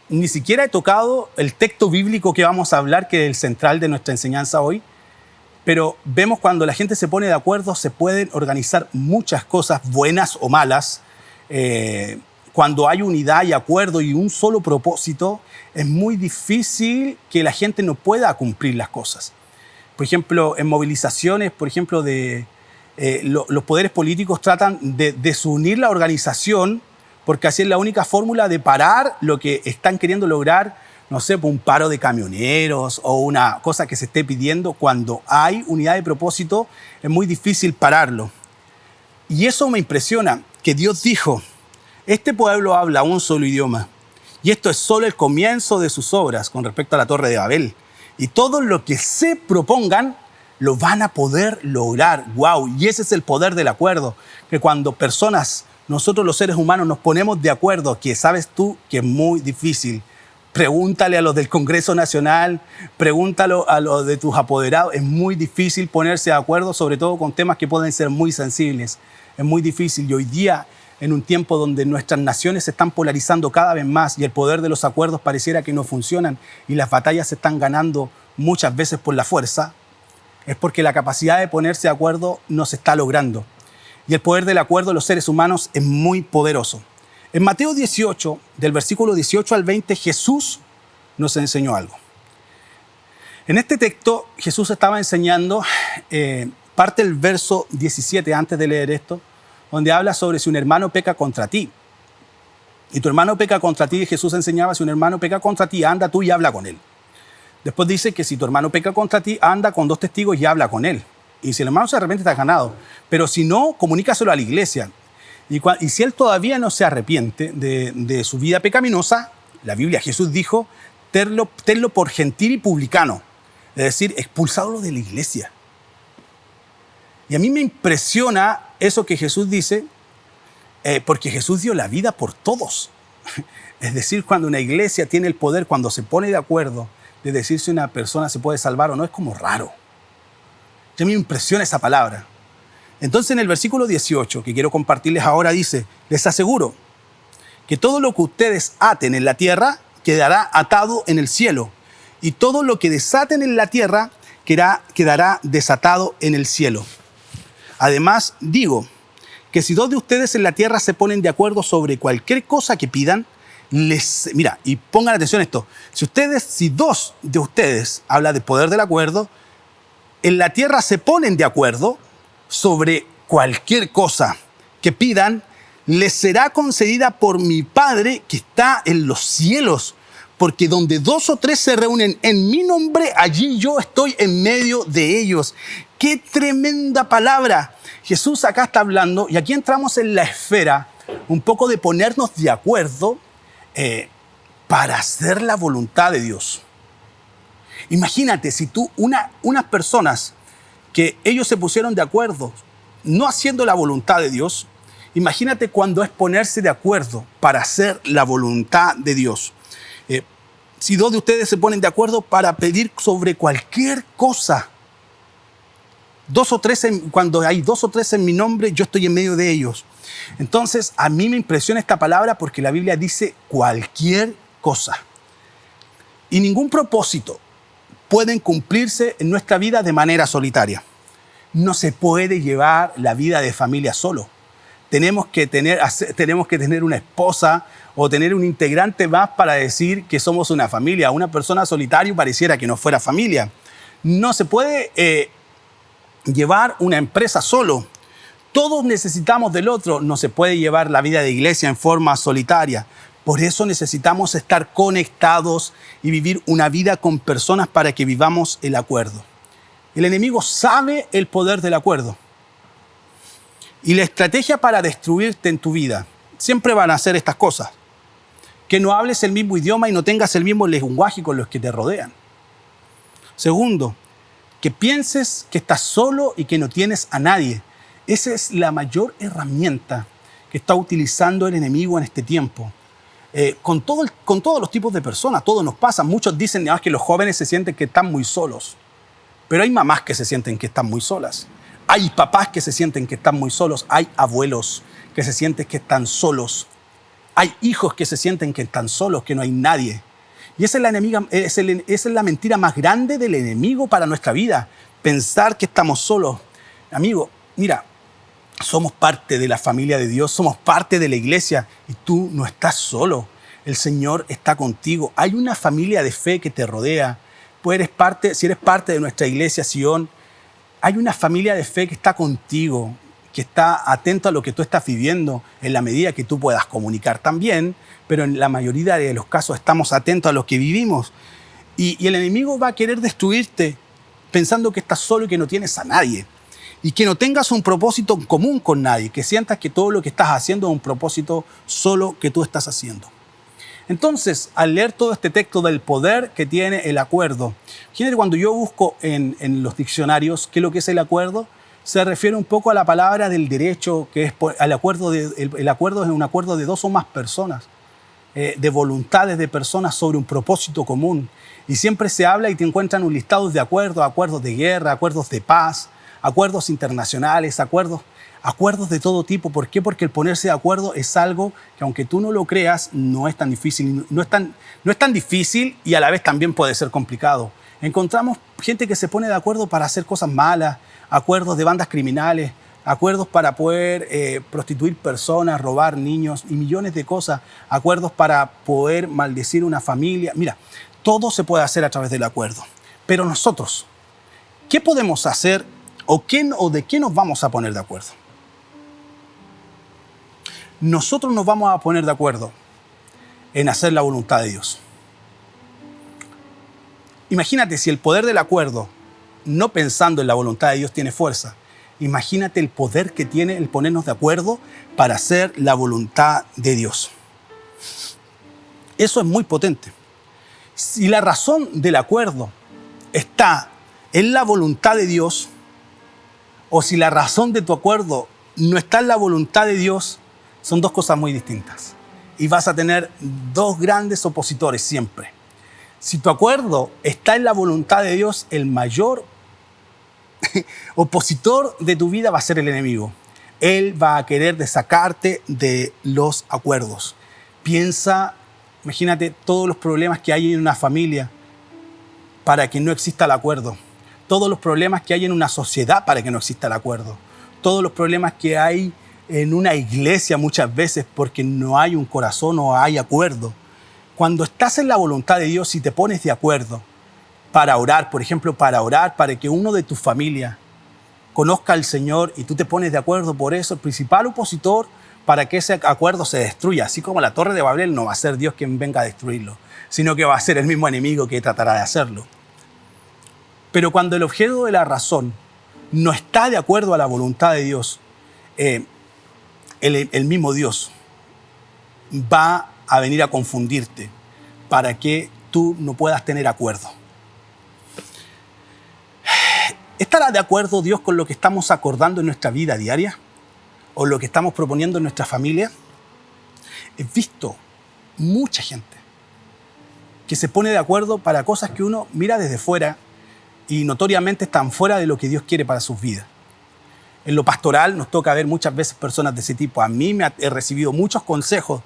ni siquiera he tocado el texto bíblico que vamos a hablar, que es el central de nuestra enseñanza hoy, pero vemos cuando la gente se pone de acuerdo, se pueden organizar muchas cosas, buenas o malas. Cuando hay unidad y acuerdo y un solo propósito, es muy difícil que la gente no pueda cumplir las cosas. Por ejemplo, en movilizaciones, por ejemplo, los poderes políticos tratan de desunir la organización, porque así es la única fórmula de parar lo que están queriendo lograr, no sé, un paro de camioneros o una cosa que se esté pidiendo. Cuando hay unidad de propósito, es muy difícil pararlo. Y eso me impresiona, que Dios dijo, este pueblo habla un solo idioma, y esto es solo el comienzo de sus obras con respecto a la Torre de Babel. Y todo lo que se propongan, lo van a poder lograr. ¡Wow! Y ese es el poder del acuerdo, que cuando personas, nosotros los seres humanos, nos ponemos de acuerdo, que sabes tú que es muy difícil. Pregúntale a los del Congreso Nacional, pregúntalo a los de tus apoderados. Es muy difícil ponerse de acuerdo, sobre todo con temas que pueden ser muy sensibles. Es muy difícil. Y hoy día, en un tiempo donde nuestras naciones se están polarizando cada vez más y el poder de los acuerdos pareciera que no funcionan y las batallas se están ganando muchas veces por la fuerza, es porque la capacidad de ponerse de acuerdo no se está logrando. Y el poder del acuerdo de los seres humanos es muy poderoso. En Mateo 18, del versículo 18 al 20, Jesús nos enseñó algo. En este texto, Jesús estaba enseñando parte el verso 17 antes de leer esto, donde habla sobre si un hermano peca contra ti. Y tu hermano peca contra ti, Jesús enseñaba, si un hermano peca contra ti, anda tú y habla con él. Después dice que si tu hermano peca contra ti, anda con 2 testigos y habla con él. Y si el hermano se arrepiente, está ganado. Pero si no, comunícaselo a la iglesia. Y si él todavía no se arrepiente de su vida pecaminosa, la Biblia, Jesús dijo, tenlo por gentil y publicano. Es decir, expulsadlo de la iglesia. Y a mí me impresiona eso que Jesús dice, porque Jesús dio la vida por todos. Es decir, cuando una iglesia tiene el poder, cuando se pone de acuerdo de decir si una persona se puede salvar o no, es como raro. A mí me impresiona esa palabra. Entonces en el versículo 18, que quiero compartirles ahora, dice, les aseguro que todo lo que ustedes aten en la tierra quedará atado en el cielo, y todo lo que desaten en la tierra quedará desatado en el cielo. Además, digo que si 2 de ustedes en la tierra se ponen de acuerdo sobre cualquier cosa que pidan, mira, y pongan atención a esto, si 2 de ustedes, habla de poder del acuerdo, en la tierra se ponen de acuerdo sobre cualquier cosa que pidan, les será concedida por mi Padre que está en los cielos. Porque donde 2 o 3 se reúnen en mi nombre, allí yo estoy en medio de ellos. ¡Qué tremenda palabra! Jesús acá está hablando, y aquí entramos en la esfera un poco de ponernos de acuerdo para hacer la voluntad de Dios. Imagínate si tú, unas personas que ellos se pusieron de acuerdo no haciendo la voluntad de Dios, imagínate cuando es ponerse de acuerdo para hacer la voluntad de Dios. Si 2 de ustedes se ponen de acuerdo para pedir sobre cualquier cosa, 2 o 3, cuando hay 2 o 3 en mi nombre, yo estoy en medio de ellos. Entonces, a mí me impresiona esta palabra porque la Biblia dice cualquier cosa. Y ningún propósito pueden cumplirse en nuestra vida de manera solitaria. No se puede llevar la vida de familia solo. Tenemos que tener una esposa o tener un integrante más para decir que somos una familia. Una persona solitaria pareciera que no fuera familia. No se puede llevar una empresa solo. Todos necesitamos del otro. No se puede llevar la vida de iglesia en forma solitaria. Por eso necesitamos estar conectados y vivir una vida con personas para que vivamos el acuerdo. El enemigo sabe el poder del acuerdo. Y la estrategia para destruirte en tu vida siempre van a ser estas cosas. Que no hables el mismo idioma y no tengas el mismo lenguaje con los que te rodean. Segundo, que pienses que estás solo y que no tienes a nadie. Esa es la mayor herramienta que está utilizando el enemigo en este tiempo. Con todos los tipos de personas, todo nos pasa. Muchos dicen que los jóvenes se sienten que están muy solos. Pero hay mamás que se sienten que están muy solas. Hay papás que se sienten que están muy solos. Hay abuelos que se sienten que están solos. Hay hijos que se sienten que están solos, que no hay nadie. Y esa es la mentira más grande del enemigo para nuestra vida. Pensar que estamos solos. Amigo, mira, somos parte de la familia de Dios, somos parte de la iglesia y tú no estás solo. El Señor está contigo. Hay una familia de fe que te rodea. Si eres parte de nuestra iglesia Sion, hay una familia de fe que está contigo, que está atento a lo que tú estás viviendo en la medida que tú puedas comunicar también, pero en la mayoría de los casos estamos atentos a lo que vivimos. Y el enemigo va a querer destruirte pensando que estás solo y que no tienes a nadie. Y que no tengas un propósito en común con nadie, que sientas que todo lo que estás haciendo es un propósito solo que tú estás haciendo. Entonces, al leer todo este texto del poder que tiene el acuerdo, fíjate, cuando yo busco en los diccionarios qué es lo que es el acuerdo, se refiere un poco a la palabra del derecho, que es el acuerdo es un acuerdo de 2 o más personas, de voluntades de personas sobre un propósito común. Y siempre se habla y te encuentran un listado de acuerdos de guerra, acuerdos de paz, acuerdos internacionales, acuerdos de todo tipo. ¿Por qué? Porque el ponerse de acuerdo es algo que, aunque tú no lo creas, no es tan difícil. No es tan difícil y a la vez también puede ser complicado. Encontramos gente que se pone de acuerdo para hacer cosas malas, acuerdos de bandas criminales, acuerdos para poder prostituir personas, robar niños y millones de cosas, acuerdos para poder maldecir una familia. Mira, todo se puede hacer a través del acuerdo. Pero nosotros, ¿qué podemos hacer ¿O de qué nos vamos a poner de acuerdo? Nosotros nos vamos a poner de acuerdo en hacer la voluntad de Dios. Imagínate si el poder del acuerdo, no pensando en la voluntad de Dios, tiene fuerza. Imagínate el poder que tiene el ponernos de acuerdo para hacer la voluntad de Dios. Eso es muy potente. Si la razón del acuerdo está en la voluntad de Dios, o si la razón de tu acuerdo no está en la voluntad de Dios, son dos cosas muy distintas. Y vas a tener dos grandes opositores siempre. Si tu acuerdo está en la voluntad de Dios, el mayor opositor de tu vida va a ser el enemigo. Él va a querer sacarte de los acuerdos. Piensa, imagínate todos los problemas que hay en una familia para que no exista el acuerdo. Todos los problemas que hay en una sociedad para que no exista el acuerdo. Todos los problemas que hay en una iglesia muchas veces porque no hay un corazón o hay acuerdo. Cuando estás en la voluntad de Dios y te pones de acuerdo para orar, por ejemplo, para orar para que uno de tu familia conozca al Señor y tú te pones de acuerdo por eso, el principal opositor para que ese acuerdo se destruya, así como la Torre de Babel, no va a ser Dios quien venga a destruirlo, sino que va a ser el mismo enemigo que tratará de hacerlo. Pero cuando el objeto de la razón no está de acuerdo a la voluntad de Dios, el mismo Dios va a venir a confundirte para que tú no puedas tener acuerdo. ¿Estará de acuerdo Dios con lo que estamos acordando en nuestra vida diaria? ¿O lo que estamos proponiendo en nuestra familia? He visto mucha gente que se pone de acuerdo para cosas que uno mira desde fuera y notoriamente están fuera de lo que Dios quiere para sus vidas. En lo pastoral nos toca ver muchas veces personas de ese tipo. A mí he recibido muchos consejos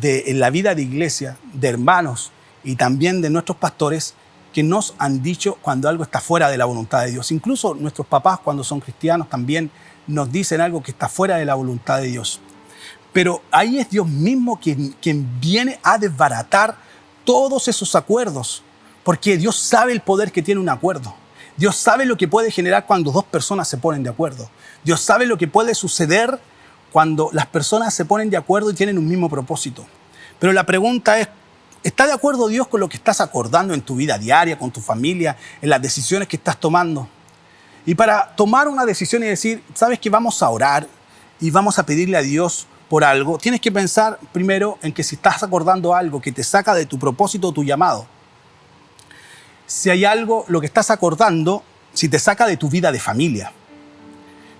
en la vida de iglesia, de hermanos y también de nuestros pastores que nos han dicho cuando algo está fuera de la voluntad de Dios. Incluso nuestros papás, cuando son cristianos, también nos dicen algo que está fuera de la voluntad de Dios. Pero ahí es Dios mismo quien viene a desbaratar todos esos acuerdos, porque Dios sabe el poder que tiene un acuerdo. Dios sabe lo que puede generar cuando dos personas se ponen de acuerdo. Dios sabe lo que puede suceder cuando las personas se ponen de acuerdo y tienen un mismo propósito. Pero la pregunta es, ¿está de acuerdo Dios con lo que estás acordando en tu vida diaria, con tu familia, en las decisiones que estás tomando? Y para tomar una decisión y decir, ¿sabes qué? Vamos a orar y vamos a pedirle a Dios por algo, tienes que pensar primero en que si estás acordando algo que te saca de tu propósito o tu llamado, si hay algo, lo que estás acordando, si te saca de tu vida de familia.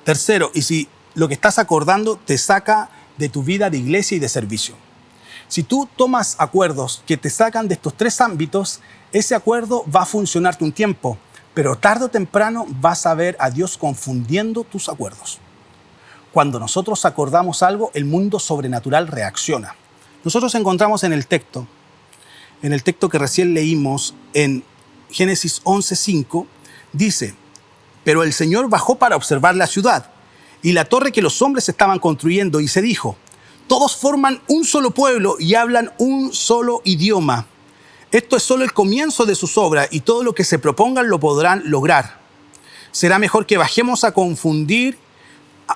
Tercero, y si lo que estás acordando te saca de tu vida de iglesia y de servicio. Si tú tomas acuerdos que te sacan de estos tres ámbitos, ese acuerdo va a funcionarte un tiempo, pero tarde o temprano vas a ver a Dios confundiendo tus acuerdos. Cuando nosotros acordamos algo, el mundo sobrenatural reacciona. Nosotros encontramos en el texto que recién leímos en Génesis 11:5, dice, pero el Señor bajó para observar la ciudad y la torre que los hombres estaban construyendo y se dijo, todos forman un solo pueblo y hablan un solo idioma. Esto es solo el comienzo de sus obras y todo lo que se propongan lo podrán lograr. Será mejor que bajemos a confundir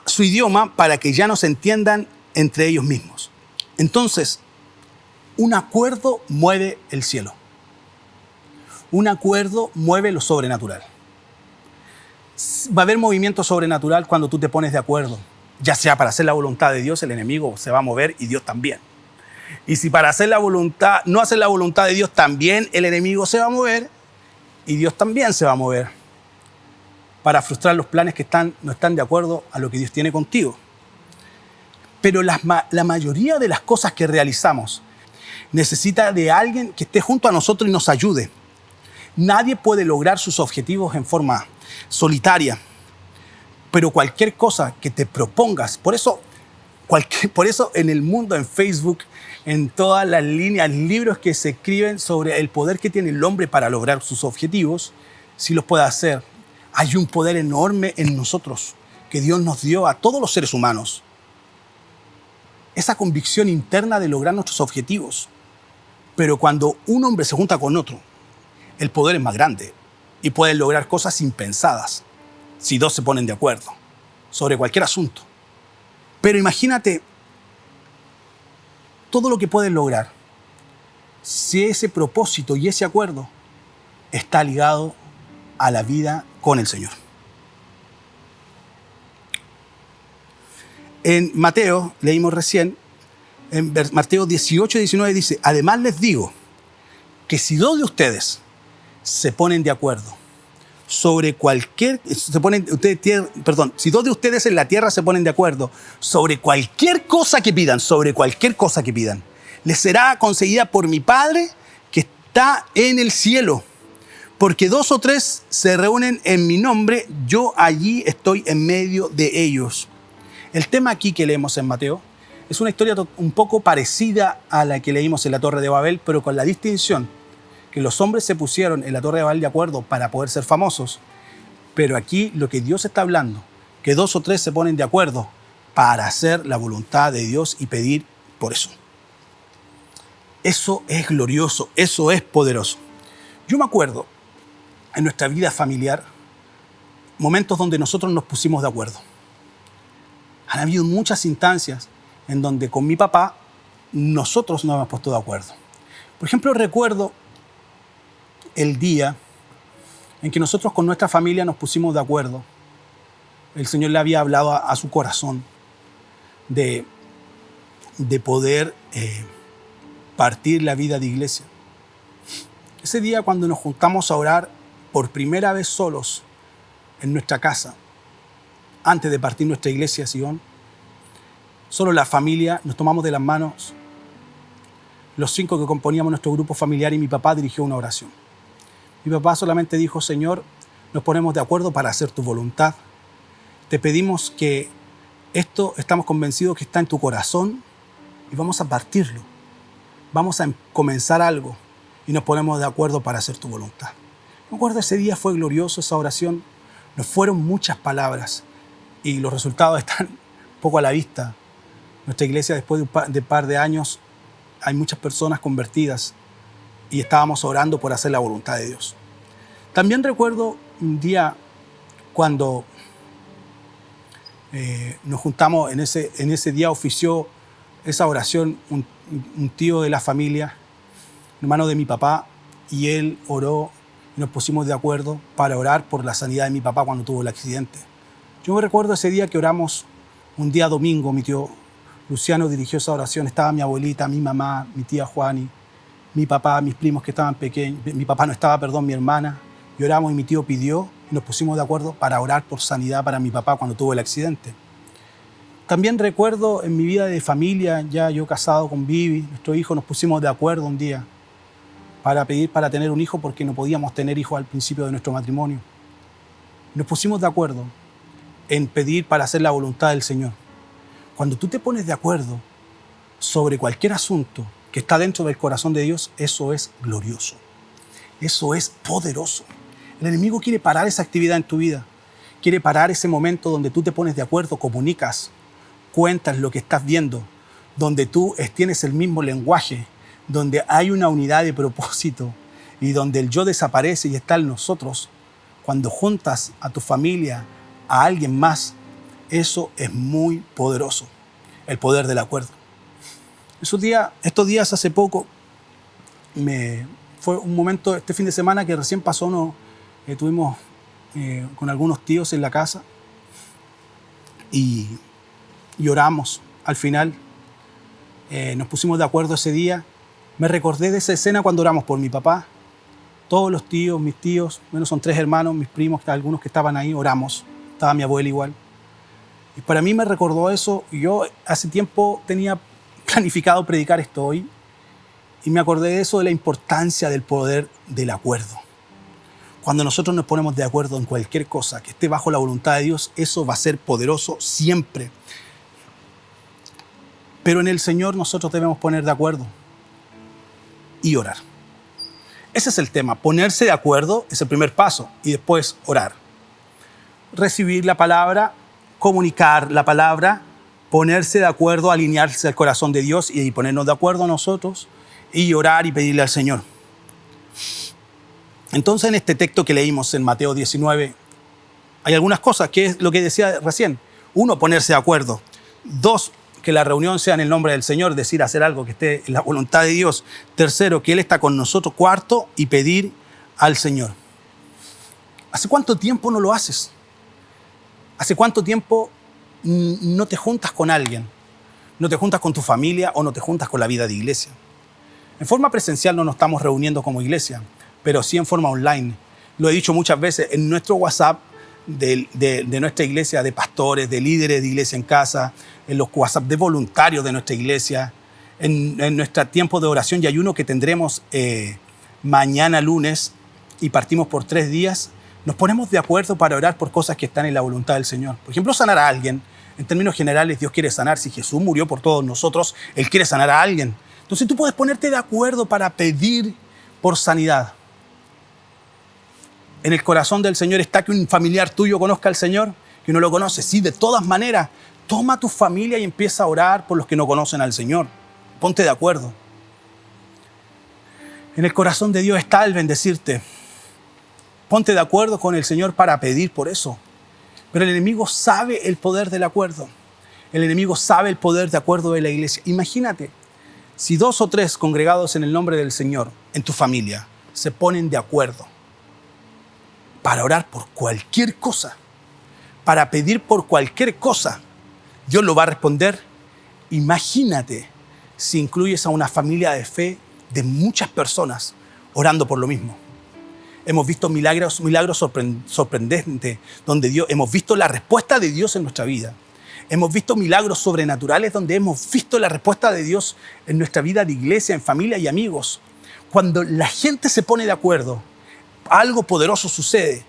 su idioma para que ya no se entiendan entre ellos mismos. Entonces, un acuerdo mueve el cielo. Un acuerdo mueve lo sobrenatural. Va a haber movimiento sobrenatural cuando tú te pones de acuerdo. Ya sea para hacer la voluntad de Dios, el enemigo se va a mover y Dios también. Y si para hacer no hacer la voluntad de Dios, también el enemigo se va a mover y Dios también se va a mover para frustrar los planes que no están de acuerdo a lo que Dios tiene contigo. Pero la mayoría de las cosas que realizamos necesita de alguien que esté junto a nosotros y nos ayude. Nadie puede lograr sus objetivos en forma solitaria, pero cualquier cosa que te propongas, por eso en el mundo, en Facebook, en todas las líneas, libros que se escriben sobre el poder que tiene el hombre para lograr sus objetivos, si los puede hacer. Hay un poder enorme en nosotros que Dios nos dio a todos los seres humanos. Esa convicción interna de lograr nuestros objetivos. Pero cuando un hombre se junta con otro, el poder es más grande y pueden lograr cosas impensadas. si dos se ponen de acuerdo sobre cualquier asunto. Pero imagínate todo lo que pueden lograr si ese propósito y ese acuerdo está ligado a la vida con el Señor. En Mateo, leímos recién, en Mateo 18 y 19 dice, además les digo que si dos de ustedes se ponen de acuerdo sobre cualquier, si dos de ustedes en la tierra se ponen de acuerdo sobre cualquier cosa que pidan, les será concedida por mi Padre que está en el cielo. Porque dos o tres se reúnen en mi nombre, yo allí estoy en medio de ellos. El tema aquí que leemos en Mateo es una historia un poco parecida a la que leímos en la Torre de Babel, pero con la distinción que los hombres se pusieron en la Torre de Babel de acuerdo para poder ser famosos. Pero aquí lo que Dios está hablando, que dos o tres se ponen de acuerdo para hacer la voluntad de Dios y pedir por eso. Eso es glorioso, eso es poderoso. Yo me acuerdo en nuestra vida familiar momentos donde nosotros nos pusimos de acuerdo. Han habido muchas instancias en donde con mi papá nosotros nos hemos puesto de acuerdo. Por ejemplo, recuerdo el día en que nosotros con nuestra familia nos pusimos de acuerdo. El Señor le había hablado a su corazón de poder partir la vida de iglesia. Ese día cuando nos juntamos a orar por primera vez solos en nuestra casa, antes de partir nuestra iglesia, Sion, solo la familia, nos tomamos de las manos, los 5 que componíamos nuestro grupo familiar, y mi papá dirigió una oración. Mi papá solamente dijo, Señor, nos ponemos de acuerdo para hacer tu voluntad. Te pedimos que esto estamos convencidos que está en tu corazón y vamos a partirlo. Vamos a comenzar algo y nos ponemos de acuerdo para hacer tu voluntad. Me acuerdo ese día fue glorioso esa oración. Nos fueron muchas palabras y los resultados están un poco a la vista. Nuestra iglesia, después de un par de años, hay muchas personas convertidas y estábamos orando por hacer la voluntad de Dios. También recuerdo un día cuando nos juntamos, en ese día ofició esa oración un tío de la familia, hermano de mi papá, y él oró y nos pusimos de acuerdo para orar por la sanidad de mi papá cuando tuvo el accidente. Yo me recuerdo ese día que oramos un día domingo, mi tío Luciano dirigió esa oración, estaba mi abuelita, mi mamá, mi tía Juani, mi papá, mis primos que estaban pequeños, mi papá no estaba, mi hermana, y oramos y mi tío pidió y nos pusimos de acuerdo para orar por sanidad para mi papá cuando tuvo el accidente. También recuerdo en mi vida de familia, ya yo casado con Vivi, nuestro hijo, nos pusimos de acuerdo un día para pedir para tener un hijo porque no podíamos tener hijos al principio de nuestro matrimonio. Nos pusimos de acuerdo en pedir para hacer la voluntad del Señor. Cuando tú te pones de acuerdo sobre cualquier asunto que está dentro del corazón de Dios, eso es glorioso. Eso es poderoso. El enemigo quiere parar esa actividad en tu vida. Quiere parar ese momento donde tú te pones de acuerdo, comunicas, cuentas lo que estás viendo, donde tú tienes el mismo lenguaje, donde hay una unidad de propósito y donde el yo desaparece y está el nosotros. Cuando juntas a tu familia, a alguien más, eso es muy poderoso, el poder del acuerdo. Estos días hace poco, fue un momento, este fin de semana que recién pasó, estuvimos con algunos tíos en la casa y oramos. Al final nos pusimos de acuerdo ese día. Me recordé de esa escena cuando oramos por mi papá. Todos los tíos, mis tíos, menos son 3 hermanos, mis primos, algunos que estaban ahí, oramos. Estaba mi abuela igual. Y para mí me recordó eso. Yo hace tiempo tenía planificado predicar esto hoy y me acordé de eso, de la importancia del poder del acuerdo. Cuando nosotros nos ponemos de acuerdo en cualquier cosa que esté bajo la voluntad de Dios, eso va a ser poderoso siempre. Pero en el Señor nosotros debemos poner de acuerdo y orar. Ese es el tema. Ponerse de acuerdo es el primer paso y después orar. Recibir la palabra, comunicar la palabra, ponerse de acuerdo, alinearse al corazón de Dios y ponernos de acuerdo nosotros y orar y pedirle al Señor. Entonces, en este texto que leímos en Mateo 19, Hay algunas cosas, que es lo que decía recién. 1, ponerse de acuerdo. 2, que la reunión sea en el nombre del Señor, decir, hacer algo que esté en la voluntad de Dios. 3, que Él está con nosotros. 4, y pedir al Señor. ¿Hace cuánto tiempo no lo haces? ¿Hace cuánto tiempo no te juntas con alguien? ¿No te juntas con tu familia o no te juntas con la vida de iglesia? En forma presencial no nos estamos reuniendo como iglesia, pero sí en forma online. Lo he dicho muchas veces, en nuestro WhatsApp de nuestra iglesia, de pastores, de líderes de iglesia en casa, en los WhatsApp de voluntarios de nuestra iglesia, en nuestro tiempo de oración y ayuno que tendremos mañana lunes y partimos por 3 días, nos ponemos de acuerdo para orar por cosas que están en la voluntad del Señor. Por ejemplo, sanar a alguien. En términos generales, Dios quiere sanar. Si Jesús murió por todos nosotros, Él quiere sanar a alguien. Entonces tú puedes ponerte de acuerdo para pedir por sanidad. En el corazón del Señor está que un familiar tuyo conozca al Señor, que no lo conoce. Sí, de todas maneras, toma a tu familia y empieza a orar por los que no conocen al Señor. Ponte de acuerdo. En el corazón de Dios está el bendecirte. Ponte de acuerdo con el Señor para pedir por eso. Pero el enemigo sabe el poder del acuerdo. El enemigo sabe el poder de acuerdo de la iglesia. Imagínate, si 2 o 3 congregados en el nombre del Señor, en tu familia, se ponen de acuerdo para orar por cualquier cosa, para pedir por cualquier cosa, Dios lo va a responder. Imagínate si incluyes a una familia de fe de muchas personas orando por lo mismo. Hemos visto milagros sorprendentes donde hemos visto la respuesta de Dios en nuestra vida. Hemos visto milagros sobrenaturales donde hemos visto la respuesta de Dios en nuestra vida de iglesia, en familia y amigos. Cuando la gente se pone de acuerdo, algo poderoso sucede.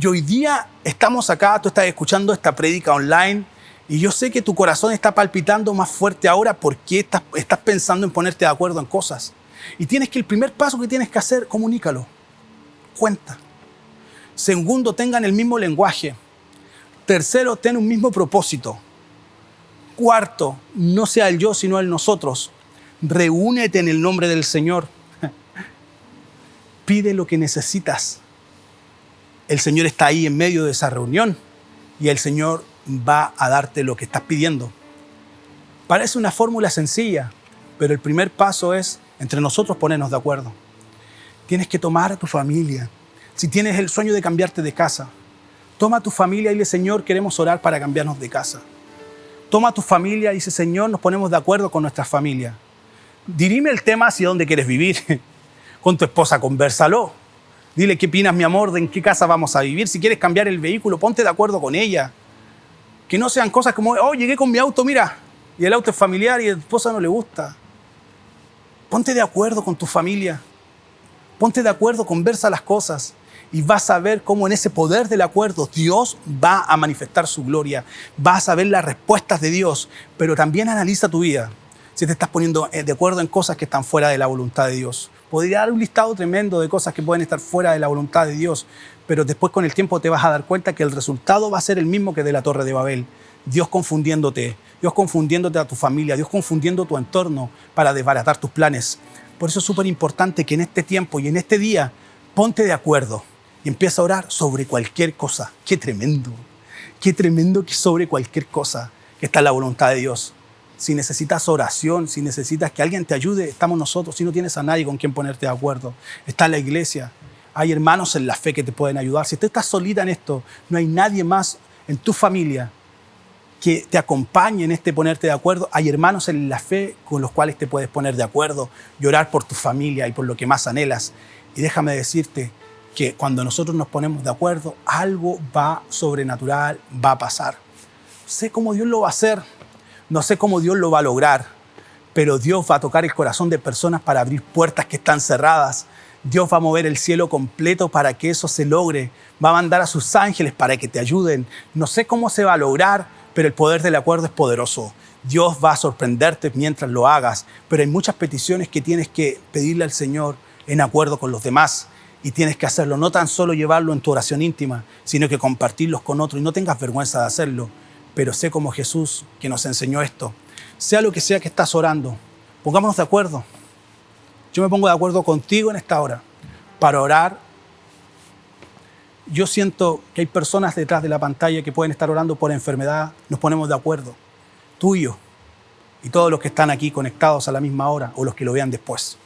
Y hoy día estamos acá, tú estás escuchando esta prédica online y yo sé que tu corazón está palpitando más fuerte ahora porque estás pensando en ponerte de acuerdo en cosas. Y el primer paso que tienes que hacer, comunícalo. Cuenta. 2, tengan el mismo lenguaje. 3, ten un mismo propósito. 4, no sea el yo, sino el nosotros. Reúnete en el nombre del Señor. Pide lo que necesitas. El Señor está ahí en medio de esa reunión y el Señor va a darte lo que estás pidiendo. Parece una fórmula sencilla, pero el primer paso es entre nosotros ponernos de acuerdo. Tienes que tomar a tu familia. Si tienes el sueño de cambiarte de casa, toma a tu familia y dile, Señor, queremos orar para cambiarnos de casa. Toma a tu familia y dice, Señor, nos ponemos de acuerdo con nuestra familia. Dirime el tema hacia dónde quieres vivir. Con tu esposa, conversalo. Dile, ¿qué opinas, mi amor? ¿De en qué casa vamos a vivir? Si quieres cambiar el vehículo, ponte de acuerdo con ella. Que no sean cosas como, oh, llegué con mi auto, mira, y el auto es familiar y a tu esposa no le gusta. Ponte de acuerdo con tu familia. Ponte de acuerdo, conversa las cosas y vas a ver cómo en ese poder del acuerdo Dios va a manifestar su gloria. Vas a ver las respuestas de Dios, pero también analiza tu vida. Si te estás poniendo de acuerdo en cosas que están fuera de la voluntad de Dios. Podría dar un listado tremendo de cosas que pueden estar fuera de la voluntad de Dios, pero después con el tiempo te vas a dar cuenta que el resultado va a ser el mismo que de la Torre de Babel. Dios confundiéndote a tu familia, Dios confundiendo tu entorno para desbaratar tus planes. Por eso es súper importante que en este tiempo y en este día ponte de acuerdo y empieza a orar sobre cualquier cosa. Qué tremendo que sobre cualquier cosa que está en la voluntad de Dios. Si necesitas oración, si necesitas que alguien te ayude, estamos nosotros. Si no tienes a nadie con quien ponerte de acuerdo, está la iglesia. Hay hermanos en la fe que te pueden ayudar. Si tú estás solita en esto, no hay nadie más en tu familia que te acompañe en este ponerte de acuerdo. Hay hermanos en la fe con los cuales te puedes poner de acuerdo y orar por tu familia y por lo que más anhelas. Y déjame decirte que cuando nosotros nos ponemos de acuerdo, algo sobrenatural va a pasar. No sé cómo Dios lo va a hacer, no sé cómo Dios lo va a lograr, pero Dios va a tocar el corazón de personas para abrir puertas que están cerradas. Dios va a mover el cielo completo para que eso se logre. Va a mandar a sus ángeles para que te ayuden. No sé cómo se va a lograr, pero el poder del acuerdo es poderoso. Dios va a sorprenderte mientras lo hagas, pero hay muchas peticiones que tienes que pedirle al Señor en acuerdo con los demás y tienes que hacerlo, no tan solo llevarlo en tu oración íntima, sino que compartirlos con otros y no tengas vergüenza de hacerlo, pero sé como Jesús que nos enseñó esto. Sea lo que sea que estás orando, pongámonos de acuerdo. Yo me pongo de acuerdo contigo en esta hora para orar yo siento que hay personas detrás de la pantalla que pueden estar orando por enfermedad. Nos ponemos de acuerdo, tú y yo, y todos los que están aquí conectados a la misma hora o los que lo vean después.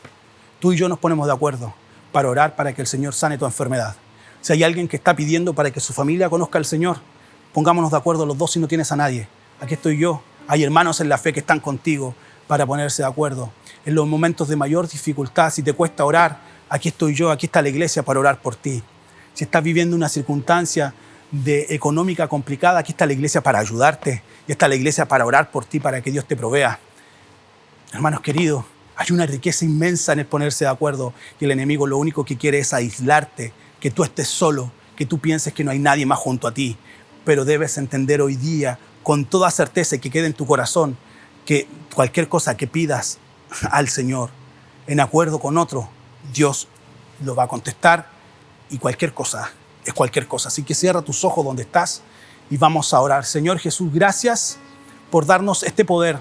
Tú y yo nos ponemos de acuerdo para orar para que el Señor sane tu enfermedad. Si hay alguien que está pidiendo para que su familia conozca al Señor, pongámonos de acuerdo los dos si no tienes a nadie. Aquí estoy yo. Hay hermanos en la fe que están contigo para ponerse de acuerdo. En los momentos de mayor dificultad, si te cuesta orar, aquí estoy yo, aquí está la iglesia para orar por ti. Si estás viviendo una circunstancia económica complicada, aquí está la iglesia para ayudarte. Y está la iglesia para orar por ti, para que Dios te provea. Hermanos queridos, hay una riqueza inmensa en el ponerse de acuerdo y el enemigo lo único que quiere es aislarte, que tú estés solo, que tú pienses que no hay nadie más junto a ti. Pero debes entender hoy día con toda certeza y que quede en tu corazón que cualquier cosa que pidas al Señor en acuerdo con otro, Dios lo va a contestar y cualquier cosa es cualquier cosa. Así que cierra tus ojos donde estás y vamos a orar. Señor Jesús, gracias por darnos este poder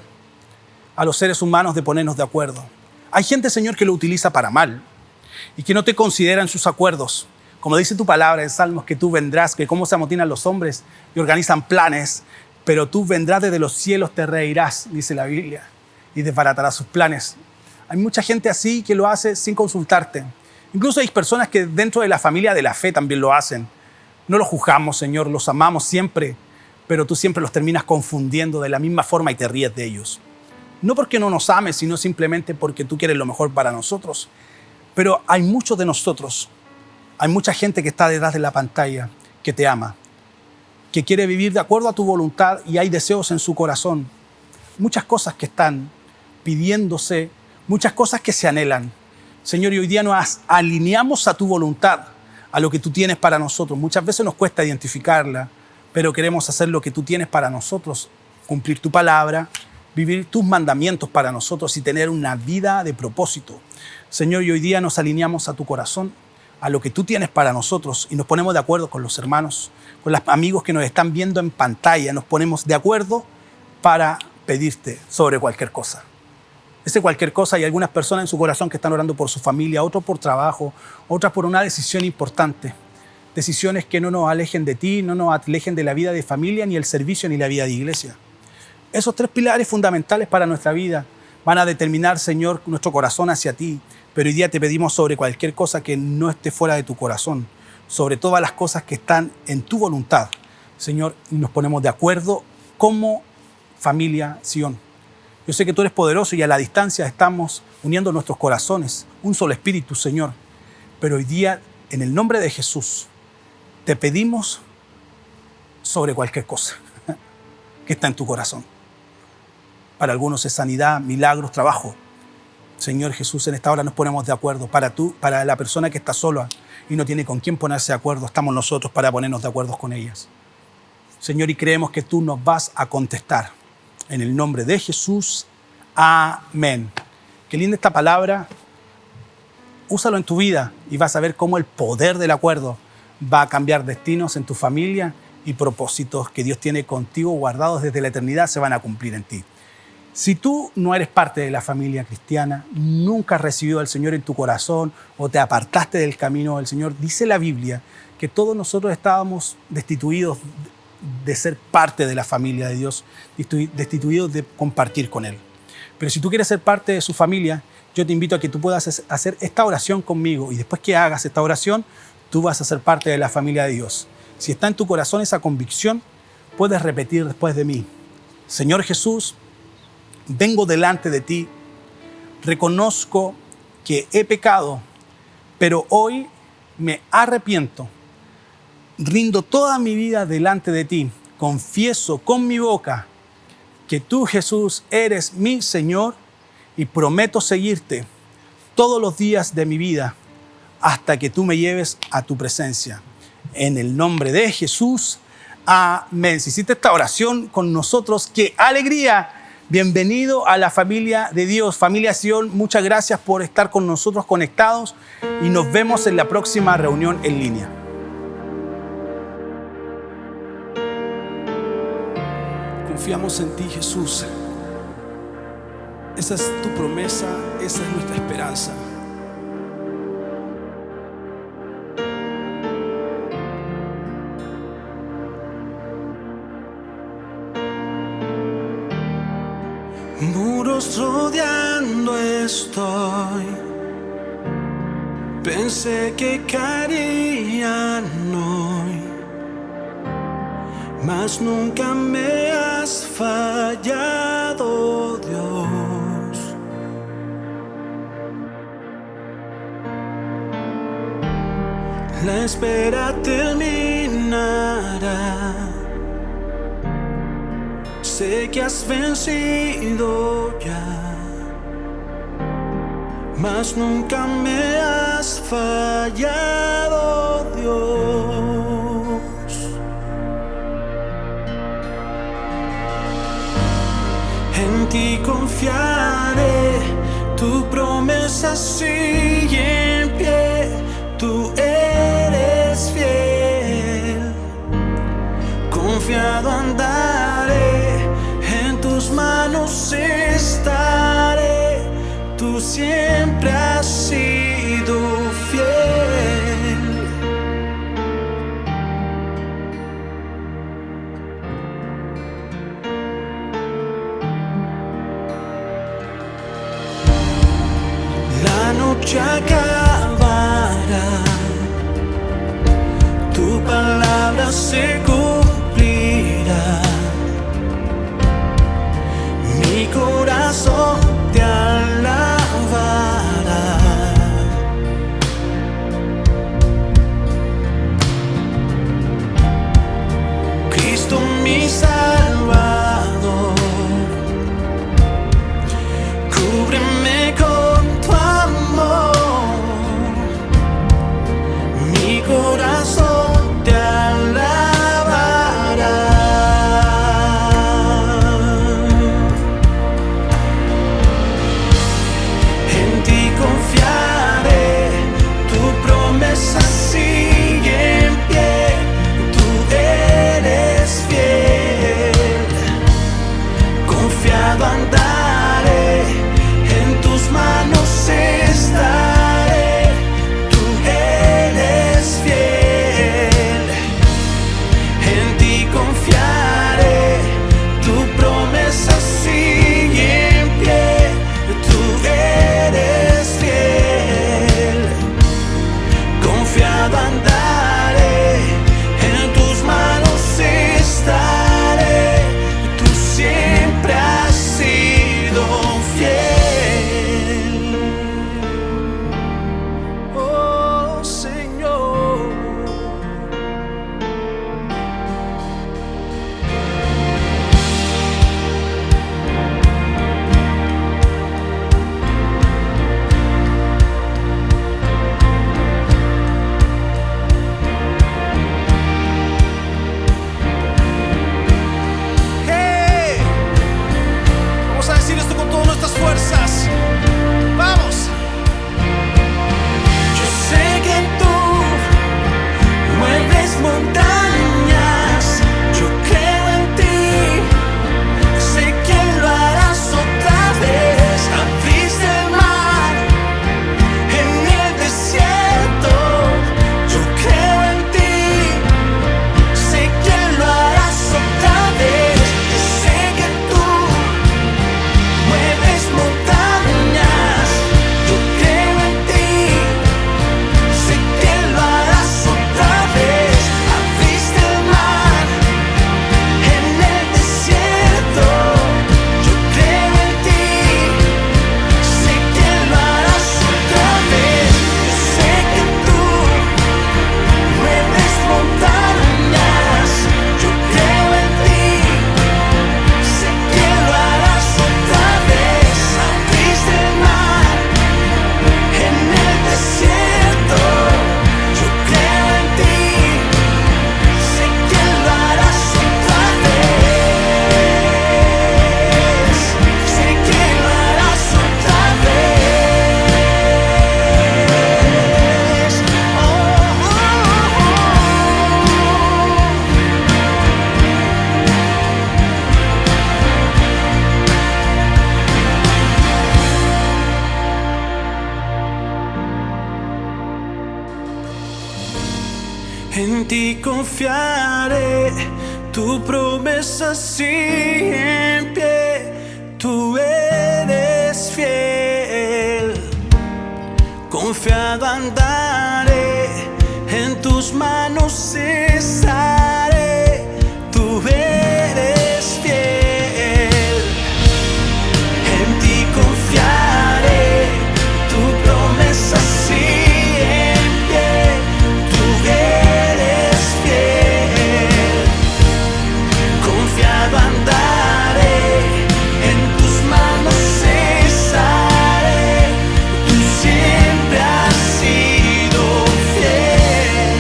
a los seres humanos de ponernos de acuerdo. Hay gente, Señor, que lo utiliza para mal y que no te considera en sus acuerdos. Como dice tu palabra en Salmos, que tú vendrás, que cómo se amotinan los hombres y organizan planes, pero tú vendrás desde los cielos, te reirás, dice la Biblia, y desbaratarás sus planes. Hay mucha gente así que lo hace sin consultarte. Incluso hay personas que dentro de la familia de la fe también lo hacen. No los juzgamos, Señor, los amamos siempre, pero tú siempre los terminas confundiendo de la misma forma y te ríes de ellos. No porque no nos ames, sino simplemente porque tú quieres lo mejor para nosotros. Pero hay muchos de nosotros, hay mucha gente que está detrás de la pantalla que te ama, que quiere vivir de acuerdo a tu voluntad y hay deseos en su corazón. Muchas cosas que están pidiéndose, muchas cosas que se anhelan. Señor, y hoy día nos alineamos a tu voluntad, a lo que tú tienes para nosotros. Muchas veces nos cuesta identificarla, pero queremos hacer lo que tú tienes para nosotros, cumplir tu palabra, vivir tus mandamientos para nosotros y tener una vida de propósito. Señor, y hoy día nos alineamos a tu corazón, a lo que tú tienes para nosotros y nos ponemos de acuerdo con los hermanos, con los amigos que nos están viendo en pantalla. Nos ponemos de acuerdo para pedirte sobre cualquier cosa. Ese cualquier cosa, hay algunas personas en su corazón que están orando por su familia, otros por trabajo, otras por una decisión importante. Decisiones que no nos alejen de ti, no nos alejen de la vida de familia, ni el servicio, ni la vida de iglesia. Esos tres pilares fundamentales para nuestra vida van a determinar, Señor, nuestro corazón hacia ti. Pero hoy día te pedimos sobre cualquier cosa que no esté fuera de tu corazón, sobre todas las cosas que están en tu voluntad, Señor, y nos ponemos de acuerdo como familia Sion. Yo sé que tú eres poderoso y a la distancia estamos uniendo nuestros corazones, un solo espíritu, Señor. Pero hoy día, en el nombre de Jesús, te pedimos sobre cualquier cosa que está en tu corazón. Para algunos es sanidad, milagros, trabajo. Señor Jesús, en esta hora nos ponemos de acuerdo. Para la persona que está sola y no tiene con quién ponerse de acuerdo, estamos nosotros para ponernos de acuerdo con ellas. Señor, y creemos que tú nos vas a contestar. En el nombre de Jesús, amén. Qué linda esta palabra. Úsalo en tu vida y vas a ver cómo el poder del acuerdo va a cambiar destinos en tu familia y propósitos que Dios tiene contigo guardados desde la eternidad se van a cumplir en ti. Si tú no eres parte de la familia cristiana, nunca has recibido al Señor en tu corazón o te apartaste del camino del Señor, dice la Biblia que todos nosotros estábamos destituidos de ser parte de la familia de Dios, destituidos de compartir con Él. Pero si tú quieres ser parte de su familia, yo te invito a que tú puedas hacer esta oración conmigo y después que hagas esta oración, tú vas a ser parte de la familia de Dios. Si está en tu corazón esa convicción, puedes repetir después de mí: Señor Jesús, vengo delante de ti, reconozco que he pecado, pero hoy me arrepiento. Rindo toda mi vida delante de ti. Confieso con mi boca que tú, Jesús, eres mi Señor y prometo seguirte todos los días de mi vida hasta que tú me lleves a tu presencia. En el nombre de Jesús, amén. Si hiciste esta oración con nosotros, ¡qué alegría! Bienvenido a la familia de Dios, familia Sion. Muchas gracias por estar con nosotros conectados y nos vemos en la próxima reunión en línea. Confiamos en ti, Jesús. Esa es tu promesa, esa es nuestra esperanza. muros rodeando estoy. Pensé que caerían hoy, mas nunca me has fallado, Dios. La espera terminará. Sé que has vencido ya, mas nunca me has fallado, Dios. En ti confiaré, tu promesa sigue en pie, tú eres fiel. Confiado andaré, en tus manos estaré, tú siempre has sido fiel. La noche acabará, tu palabra se cumplirá. Mi corazón te alabará. Cristo mi Salvador, cúbreme con tu amor. Mi corazón te alabará. En ti confiaré, tu promesa sigue en pie, tú eres fiel. Confiado andaré, en tus manos estaré, tú eres fiel. En ti confiaré, tu promesa sigue en pie, tú eres fiel. Confiado andaré, en tus manos estaré, tú siempre has sido fiel. Oh Señor. Hey, vamos a decir esto con todas nuestras fuerzas. Vamos. Yo sé que tú mueves montañas. Yo creo en ti. Sé que lo harás otra vez. Abriste el mar en el desierto. Yo creo en ti. Sé que lo harás otra vez. Yo sé que tú mueves montañas. Yo creo en ti. Sé que lo harás otra vez. Abriste el mar en el desierto. Yo creo en ti. Sé que lo harás otra vez. Yo sé que tú mueves montañas. Yo creo en ti. Sé que lo harás otra vez. Abriste el mar en el desierto. Yo creo en ti. Sé que lo harás otra vez. Sé que lo harás otra vez. Oh, oh, oh. En ti confiaré, tu promesa sigue en pie, tú eres fiel. Confiado andaré, en tus manos estaré. Tú eres fiel, en ti confiaré. Tu promesa sigue en pie. Tú eres fiel, confiado andaré, en tus manos estaré. Tú siempre has sido fiel,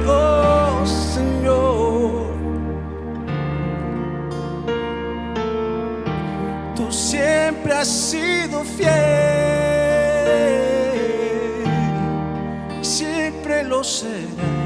oh Señor. Tú siempre has sido fiel, siempre lo serás.